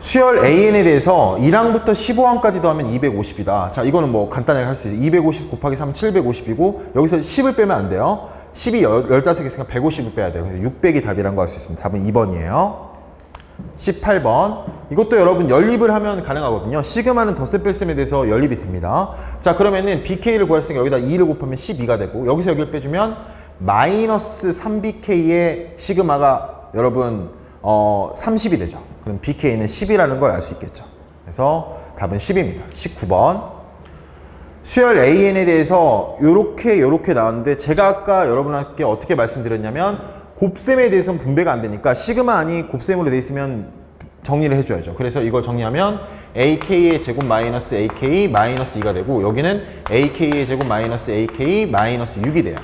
수열 AN에 대해서 1항부터 15항까지 더하면 250이다. 자, 이거는 뭐 간단하게 할 수 있어요. 250 곱하기 3, 750이고 여기서 10을 빼면 안 돼요. 10이 15개 있으니까 150을 빼야 돼요. 그래서 600이 답이라는 걸 알 수 있습니다. 답은 2번이에요. 18번. 이것도 여러분 연립을 하면 가능하거든요. 시그마는 덧셈뺄셈에 대해서 연립이 됩니다. 자, 그러면은 BK를 구했으니까 여기다 2를 곱하면 12가 되고 여기서 여기를 빼주면 마이너스 3BK의 시그마가 여러분 30이 되죠. 그럼 BK는 10이라는 걸 알 수 있겠죠. 그래서 답은 10입니다. 19번. 수열 AN에 대해서 요렇게 나왔는데 제가 아까 여러분께 어떻게 말씀드렸냐면 곱셈에 대해서는 분배가 안 되니까 시그마 안이 곱셈으로 돼 있으면 정리를 해줘야죠. 그래서 이걸 정리하면 AK의 제곱 마이너스 AK 마이너스 2가 되고 여기는 AK의 제곱 마이너스 AK 마이너스 6이 돼요.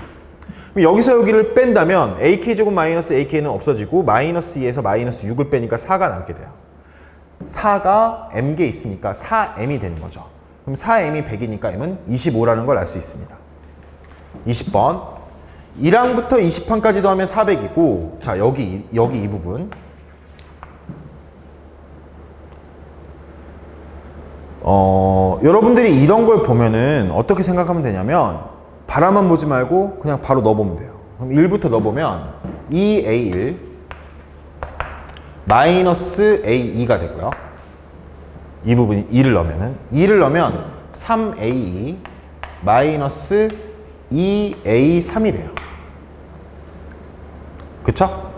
그럼 여기서 여기를 뺀다면 AK 제곱 마이너스 AK는 없어지고 마이너스 2에서 마이너스 6을 빼니까 4가 남게 돼요. 4가 m개 있으니까 4m이 되는 거죠. 그럼 4m이 100이니까 m은 25라는 걸 알 수 있습니다. 20번. 1항부터 20항까지 더하면 400이고 자, 여기 이 부분 여러분들이 이런 걸 보면은 어떻게 생각하면 되냐면 바라만 보지 말고 그냥 바로 넣어보면 돼요. 그럼 1부터 넣어보면 2A1 마이너스 A2가 되고요. 이 부분이 2를 넣으면은 2를 넣으면 3A2 마이너스 2A3이 돼요. 그쵸?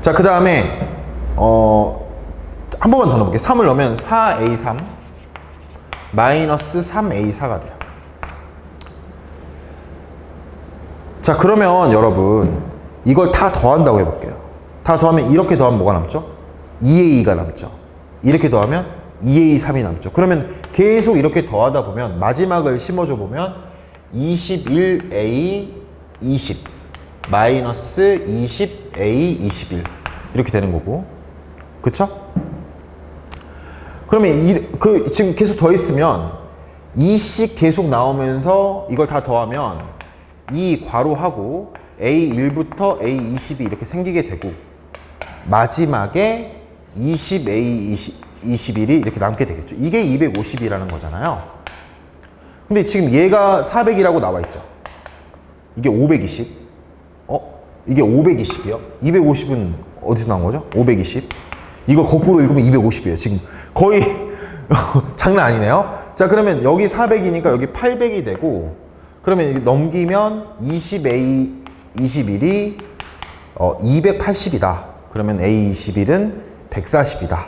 자, 그 다음에 한 번만 더 넣어볼게요. 3을 넣으면 4A3 마이너스 3A4가 돼요. 자, 그러면 여러분 이걸 다 더한다고 해볼게요. 다 더하면 이렇게 더하면 뭐가 남죠? 2A가 남죠. 이렇게 더하면 2A3이 남죠. 그러면 계속 이렇게 더하다 보면 마지막을 심어줘 보면 21A 20 마이너스 20A 21 이렇게 되는 거고, 그쵸? 그러면 지금 계속 더했으면 2씩 계속 나오면서 이걸 다 더하면 이 괄호하고 A1부터 A20이 이렇게 생기게 되고 마지막에 20, A21이 이렇게 남게 되겠죠. 이게 250이라는 거잖아요. 근데 지금 얘가 400이라고 나와 있죠. 이게 520. 이게 520이요? 250은 어디서 나온 거죠? 520. 이거 거꾸로 읽으면 250이에요. 지금 거의 장난 아니네요. 자, 그러면 여기 400이니까 여기 800이 되고, 그러면 이렇게 넘기면 20A 21이 280이다. 그러면 A21은 140이다.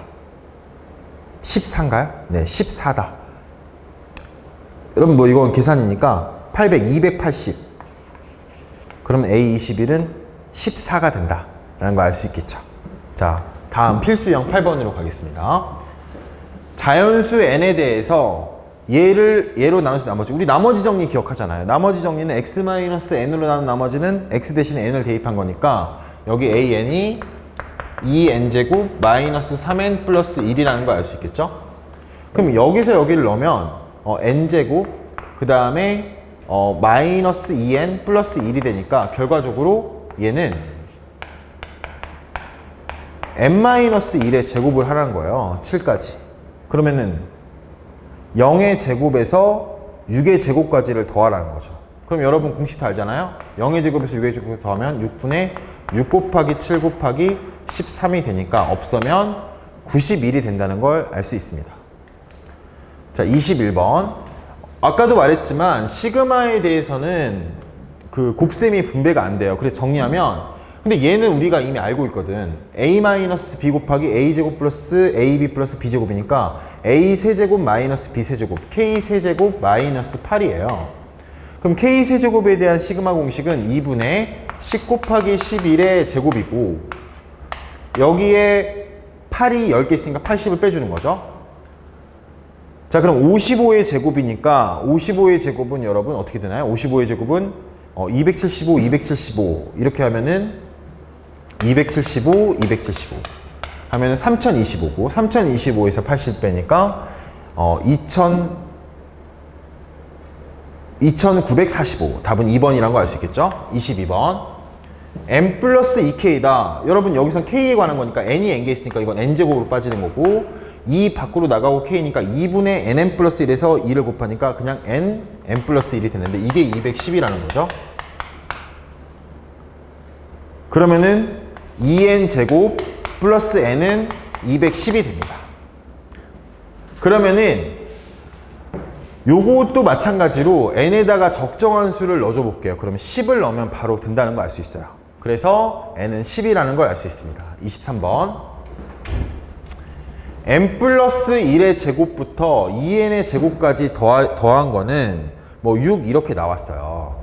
14인가요? 네, 14다. 여러분 뭐 이건 계산이니까 800, 280. 그러면 A21은 14가 된다. 라는 거 알 수 있겠죠. 자, 다음 필수형 8번으로 가겠습니다. 자연수 n에 대해서 얘로 나눠서 나머지, 우리 나머지 정리 기억하잖아요. 나머지 정리는 x-n으로 나눈 나머지는 x 대신에 n을 대입한 거니까 여기 an이 2n제곱 마이너스 3n 플러스 1이라는 거 알 수 있겠죠? 그럼 여기서 여기를 넣으면 n제곱 그 다음에 마이너스 2n 플러스 1이 되니까 결과적으로 얘는 n-1의 제곱을 하라는 거예요. 7까지. 그러면은 0의 제곱에서 6의 제곱까지를 더하라는 거죠. 그럼 여러분 공식 다 알잖아요. 0의 제곱에서 6의 제곱을 더하면 6분의 6 곱하기 7 곱하기 13이 되니까 없으면 91이 된다는 걸 알 수 있습니다. 자, 21번. 아까도 말했지만 시그마에 대해서는 그 곱셈이 분배가 안 돼요. 그래서 정리하면, 근데 얘는 우리가 이미 알고 있거든. a-b 곱하기 a제곱 플러스 ab 플러스 b제곱이니까 a 세제곱 마이너스 b 세제곱 k 세제곱 마이너스 8이에요. 그럼 k 세제곱에 대한 시그마 공식은 2분의 10 곱하기 11의 제곱이고, 여기에 8이 10개 있으니까 80을 빼주는 거죠. 자, 그럼 55의 제곱이니까 55의 제곱은 여러분 어떻게 되나요? 55의 제곱은 275, 275 이렇게 하면은 275, 275 하면은 3025고, 3025에서 80 빼니까 2945. 답은 2번이라는 거 알 수 있겠죠? 22번. n 플러스 2k다. 여러분 여기선 k에 관한 거니까 n이 n개 있으니까 이건 n제곱으로 빠지는 거고, 2 밖으로 나가고 k니까 2분의 nn 플러스 1에서 2를 곱하니까 그냥 n 플러스 1이 되는데 이게 210이라는 거죠. 그러면은 2n 제곱 플러스 n은 210이 됩니다. 그러면은 요것도 마찬가지로 n에다가 적정한 수를 넣어줘 볼게요. 그러면 10을 넣으면 바로 된다는 거 알 수 있어요. 그래서 n은 10이라는 걸 알 수 있습니다. 23번. n 플러스 1의 제곱부터 2n의 제곱까지 더한 거는 뭐 6 이렇게 나왔어요.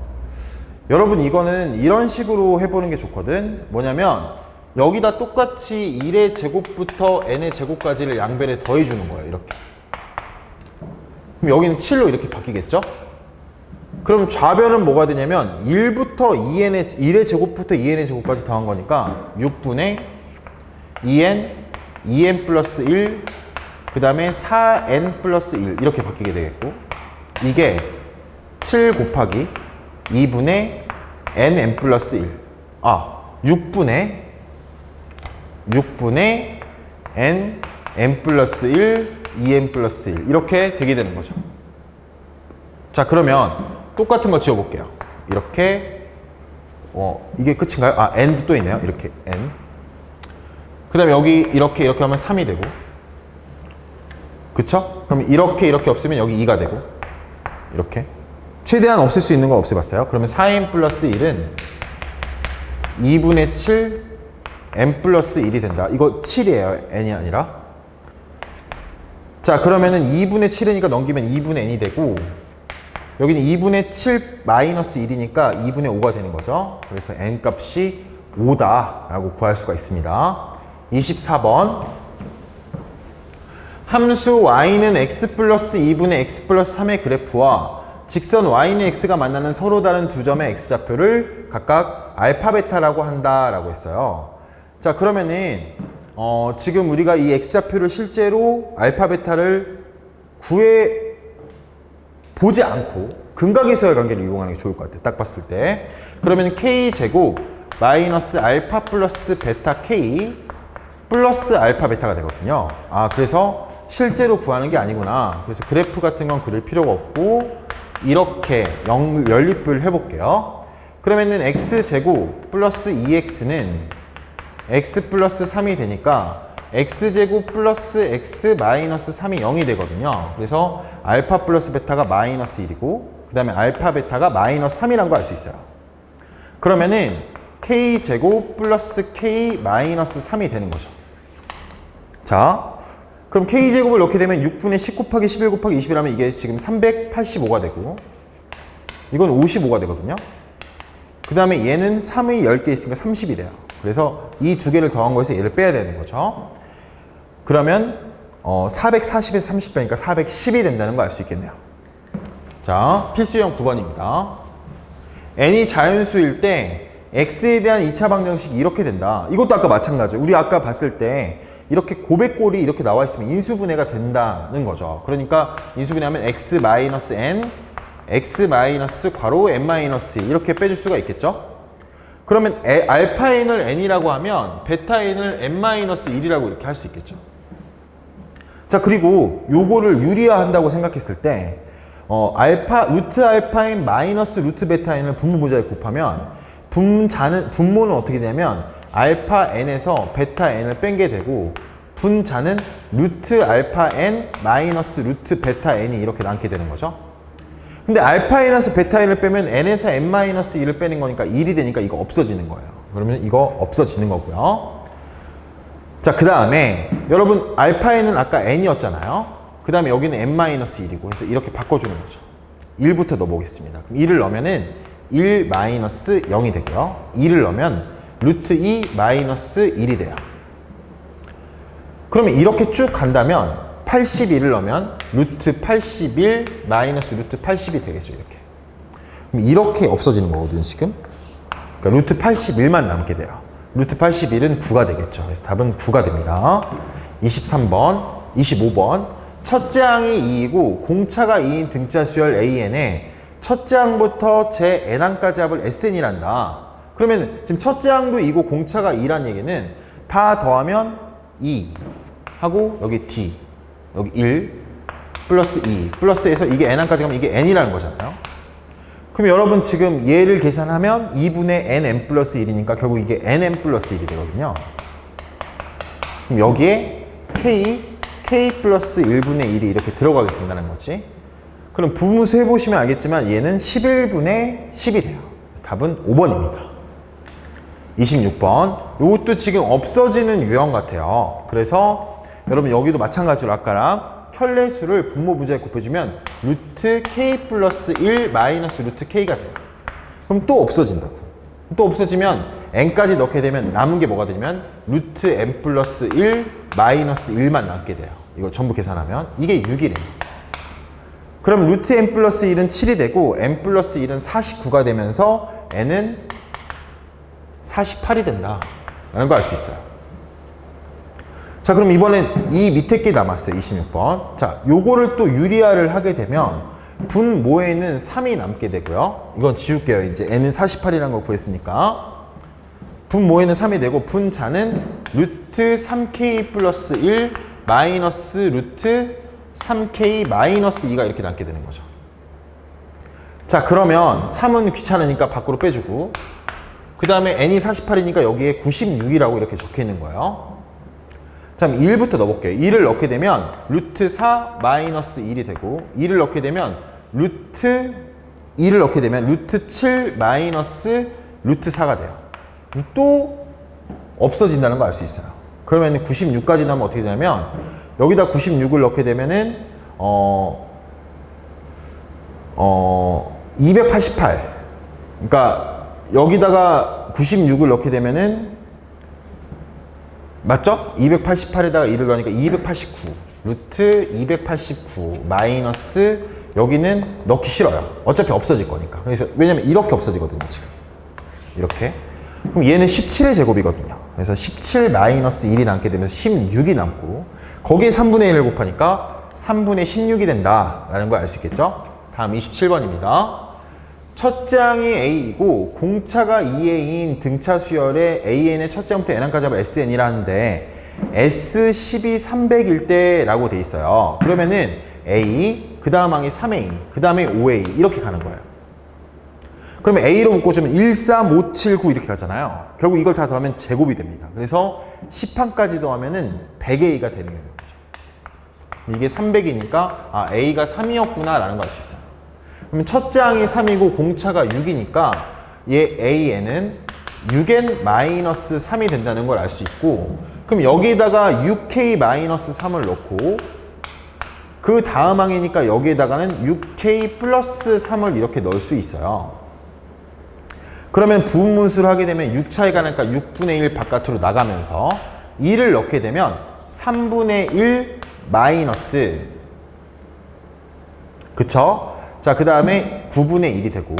여러분 이거는 이런 식으로 해보는 게 좋거든. 뭐냐면 여기다 똑같이 1의 제곱부터 n의 제곱까지를 양변에 더해주는 거예요. 이렇게. 그럼 여기는 7로 이렇게 바뀌겠죠? 그럼 좌변은 뭐가 되냐면 1의 제곱부터 2n의 제곱까지 더한 거니까 6분의 2n 플러스 1, 그 다음에 4n 플러스 1 이렇게 바뀌게 되겠고, 이게 7 곱하기 2분의 nn 플러스 1, 6분의 n 플러스 1, 2n 플러스 1 이렇게 되게 되는 거죠. 자, 그러면 똑같은 거 지워볼게요. 이렇게 이게 끝인가요? n도 또 있네요. 이렇게 n. 그 다음에 여기 이렇게 하면 3이 되고, 그쵸? 그럼 이렇게 없으면 여기 2가 되고, 이렇게 최대한 없앨 수 있는 걸 없애봤어요. 그러면 4n 플러스 1은 2분의 7 n 플러스 1이 된다. 이거 7이에요. n이 아니라. 자, 그러면은 2분의 7이니까 넘기면 2분의 n이 되고, 여기는 2분의 7 마이너스 1이니까 2분의 5가 되는 거죠. 그래서 n 값이 5다 라고 구할 수가 있습니다. 24번. 함수 y는 x 플러스 2분의 x 플러스 3의 그래프와 직선 y는 x가 만나는 서로 다른 두 점의 x좌표를 각각 알파 베타라고 한다 라고 했어요. 자, 그러면은 지금 우리가 이 x좌표를 실제로 알파 베타를 구해 보지 않고 근각이수의 관계를 이용하는 게 좋을 것 같아요. 딱 봤을 때. 그러면 K제곱 마이너스 알파 플러스 베타 K 플러스 알파 베타가 되거든요. 아, 그래서 실제로 구하는 게 아니구나. 그래서 그래프 같은 건 그릴 필요가 없고 이렇게 연립을 해볼게요. 그러면은 X제곱 플러스 2X는 X 플러스 3이 되니까 X제곱 플러스 X 마이너스 3이 0이 되거든요. 그래서 알파 플러스 베타가 마이너스 1이고 그 다음에 알파 베타가 마이너스 3이라는 걸 알 수 있어요. 그러면은 K제곱 플러스 K 마이너스 3이 되는 거죠. 자, 그럼 K제곱을 넣게 되면 6분의 10 곱하기 11 곱하기 20이라면 이게 지금 385가 되고 이건 55가 되거든요. 그 다음에 얘는 3의 10개 있으니까 30이 돼요. 그래서 이 두 개를 더한 거에서 얘를 빼야 되는 거죠. 그러면 440에서 30 빼니까 410이 된다는 걸 알 수 있겠네요. 자, 필수형 9번입니다. n이 자연수일 때 x에 대한 2차 방정식이 이렇게 된다. 이것도 아까 마찬가지예요. 우리 아까 봤을 때 이렇게 고백골이 이렇게 나와 있으면 인수분해가 된다는 거죠. 그러니까 인수분해하면 x-n, x- 괄호 n-1 이렇게 빼줄 수가 있겠죠. 그러면 알파 n을 n이라고 하면 베타 n을 n-1이라고 이렇게 할 수 있겠죠. 자, 그리고 요거를 유리화한다고 생각했을 때 루트 알파 n 마이너스 루트 베타 n을 분모부자에 곱하면 분모는 어떻게 되냐면 알파 n에서 베타 n을 뺀게 되고 분자는 루트 알파 n 마이너스 루트 베타 n이 이렇게 남게 되는 거죠. 근데 알파 n에서 베타 n을 빼면 n에서 n-1을 빼는 거니까 1이 되니까 이거 없어지는 거예요. 그러면 이거 없어지는 거고요. 자, 그 다음에 여러분 알파 n은 아까 n이었잖아요. 그 다음에 여기는 n-1이고 그래서 이렇게 바꿔주는 거죠. 1부터 넣어보겠습니다. 그럼 1을 넣으면은 1-0이 되고요. 2를 넣으면 루트 2 마이너스 1이 돼요. 그러면 이렇게 쭉 간다면 81을 넣으면 루트 81 마이너스 루트 80이 되겠죠. 이렇게. 그럼 이렇게 없어지는 거거든요, 지금. 그러니까 루트 81만 남게 돼요. 루트 81은 9가 되겠죠. 그래서 답은 9가 됩니다. 23번, 25번. 첫째 항이 2이고 공차가 2인 등차 수열 AN에 첫째 항부터 제 n항까지 합을 SN이란다. 그러면 지금 첫째 항도 2고 공차가 2란 얘기는 다 더하면 2 하고 여기 D 여기 1 플러스 2 플러스에서 이게 n항까지 가면 이게 n이라는 거잖아요. 그럼 여러분 지금 얘를 계산하면 2분의 nn 플러스 1이니까 결국 이게 nn 플러스 1이 되거든요. 그럼 여기에 k 플러스 1분의 1이 이렇게 들어가게 된다는 거지. 그럼 부분수 해보시면 알겠지만 얘는 11분의 10이 돼요. 답은 5번입니다. 26번. 이것도 지금 없어지는 유형 같아요. 그래서 여러분 여기도 마찬가지로 아까랑 켤레수를 분모부자에 곱해주면 루트 k 플러스 1 마이너스 루트 k가 돼요. 그럼 또 없어진다고. 또 없어지면 n까지 넣게 되면 남은 게 뭐가 되냐면 루트 n 플러스 1 마이너스 1만 남게 돼요. 이거 전부 계산하면 이게 6이래요. 그럼 루트 n 플러스 1은 7이 되고 n 플러스 1은 49가 되면서 n은 48이 된다 라는 걸 알 수 있어요. 자, 그럼 이번엔 이 밑에 게 남았어요. 26번. 자, 요거를 또 유리화를 하게 되면 분모에는 3이 남게 되고요. 이건 지울게요. 이제 n은 48이라는 걸 구했으니까. 분모에는 3이 되고 분자는 루트 3k 플러스 1 마이너스 루트 3k 마이너스 2가 이렇게 남게 되는 거죠. 자, 그러면 3은 귀찮으니까 밖으로 빼주고 그 다음에 n이 48이니까 여기에 96이라고 이렇게 적혀 있는 거예요. 자, 그럼 1부터 넣어볼게요. 2를 넣게 되면 루트 4 마이너스 1이 되고 2를 넣게 되면 루트 2를 넣게 되면 루트 7 마이너스 루트 4가 돼요. 그럼 또 없어진다는 걸 알 수 있어요. 그러면 96까지 나면 어떻게 되냐면 여기다 96을 넣게 되면은 288. 그러니까 여기다가 96을 넣게 되면은 맞죠? 288에다가 1을 넣으니까 289 루트 289 마이너스 여기는 넣기 싫어요. 어차피 없어질 거니까. 그래서 왜냐면 이렇게 없어지거든요, 지금. 이렇게. 그럼 얘는 17의 제곱이거든요. 그래서 17 마이너스 1이 남게 되면서 16이 남고 거기에 3분의 1을 곱하니까 3분의 16이 된다라는 걸 알 수 있겠죠? 다음 27번입니다. 첫 장이 A이고 공차가 2A인 등차 수열의 AN의 첫 장부터 N항까지 합을 SN이라 하는데 S12 300일 때 라고 돼 있어요. 그러면은 A, 그 다음 항이 3A, 그 다음에 5A 이렇게 가는 거예요. 그러면 A로 묶어주면 1, 3, 5, 7, 9 이렇게 가잖아요. 결국 이걸 다 더하면 제곱이 됩니다. 그래서 10항까지 더하면은 100A가 되는 거죠. 이게 300이니까 아 A가 3이었구나 라는 걸 알 수 있어요. 그러면 첫 장이 3이고 공차가 6이니까 얘 AN은 6N-3이 된다는 걸 알 수 있고, 그럼 여기에다가 6K-3을 넣고 그 다음 항이니까 여기에다가는 6K 플러스 3을 이렇게 넣을 수 있어요. 그러면 부분분수를 하게 되면 6 차이가 나니까 6분의 1 바깥으로 나가면서 2를 넣게 되면 3분의 1 마이너스, 그쵸? 자, 그 다음에 9분의 1이 되고,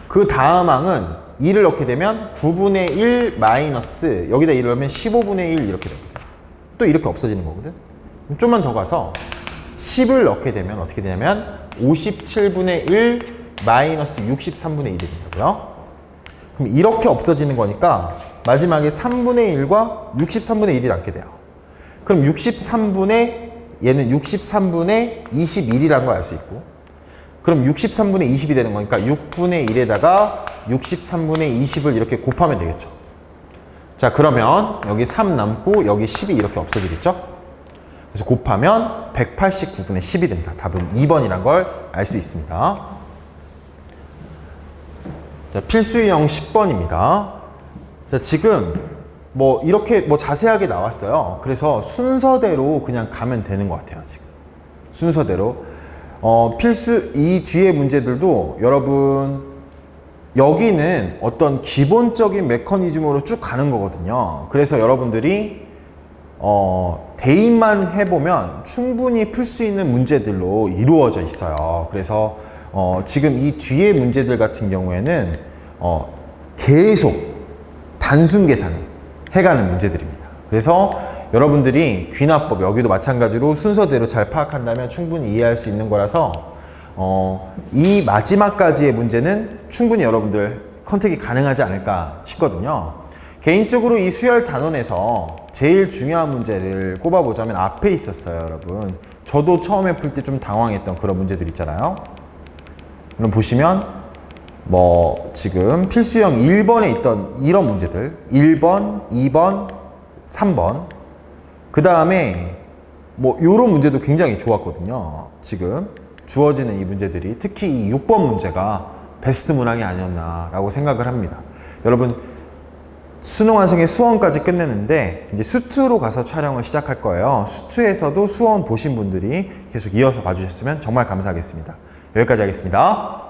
그 다음 항은 2를 넣게 되면 9분의 1 마이너스, 여기다 1을 넣으면 15분의 1 이렇게 됩니다. 또 이렇게 없어지는 거거든. 좀만 더 가서 10을 넣게 되면 어떻게 되냐면 57분의 1 마이너스 63분의 1이 된다고요. 그럼 이렇게 없어지는 거니까 마지막에 3분의 1과 63분의 1이 남게 돼요. 그럼 63분의, 얘는 63분의 21이라는 걸 알 수 있고, 그럼 63분의 20이 되는 거니까 6분의 1에다가 63분의 20을 이렇게 곱하면 되겠죠. 자, 그러면 여기 3 남고 여기 10이 이렇게 없어지겠죠. 그래서 곱하면 189분의 10이 된다. 답은 2번이란 걸 알 수 있습니다. 자, 필수 유형 10번입니다. 자, 지금 뭐 이렇게 뭐 자세하게 나왔어요. 그래서 순서대로 그냥 가면 되는 것 같아요. 지금 순서대로 필수 이 뒤에 문제들도 여러분 여기는 어떤 기본적인 메커니즘으로 쭉 가는 거거든요. 그래서 여러분들이 대입만 해보면 충분히 풀 수 있는 문제들로 이루어져 있어요. 그래서 지금 이 뒤에 문제들 같은 경우에는 계속 단순 계산을 해가는 문제들입니다. 그래서 여러분들이 귀납법 여기도 마찬가지로 순서대로 잘 파악한다면 충분히 이해할 수 있는 거라서 이 마지막까지의 문제는 충분히 여러분들 컨택이 가능하지 않을까 싶거든요. 개인적으로 이 수열 단원에서 제일 중요한 문제를 꼽아보자면 앞에 있었어요, 여러분. 저도 처음에 풀 때 좀 당황했던 그런 문제들 있잖아요. 그럼 보시면 뭐 지금 필수형 1번에 있던 이런 문제들 1번, 2번, 3번 그 다음에 뭐 요런 문제도 굉장히 좋았거든요. 지금 주어지는 이 문제들이 특히 이 6번 문제가 베스트 문항이 아니었나 라고 생각을 합니다. 여러분 수능 완성의 수원까지 끝내는데 이제 수투로 가서 촬영을 시작할 거예요. 수투에서도 수원 보신 분들이 계속 이어서 봐주셨으면 정말 감사하겠습니다. 여기까지 하겠습니다.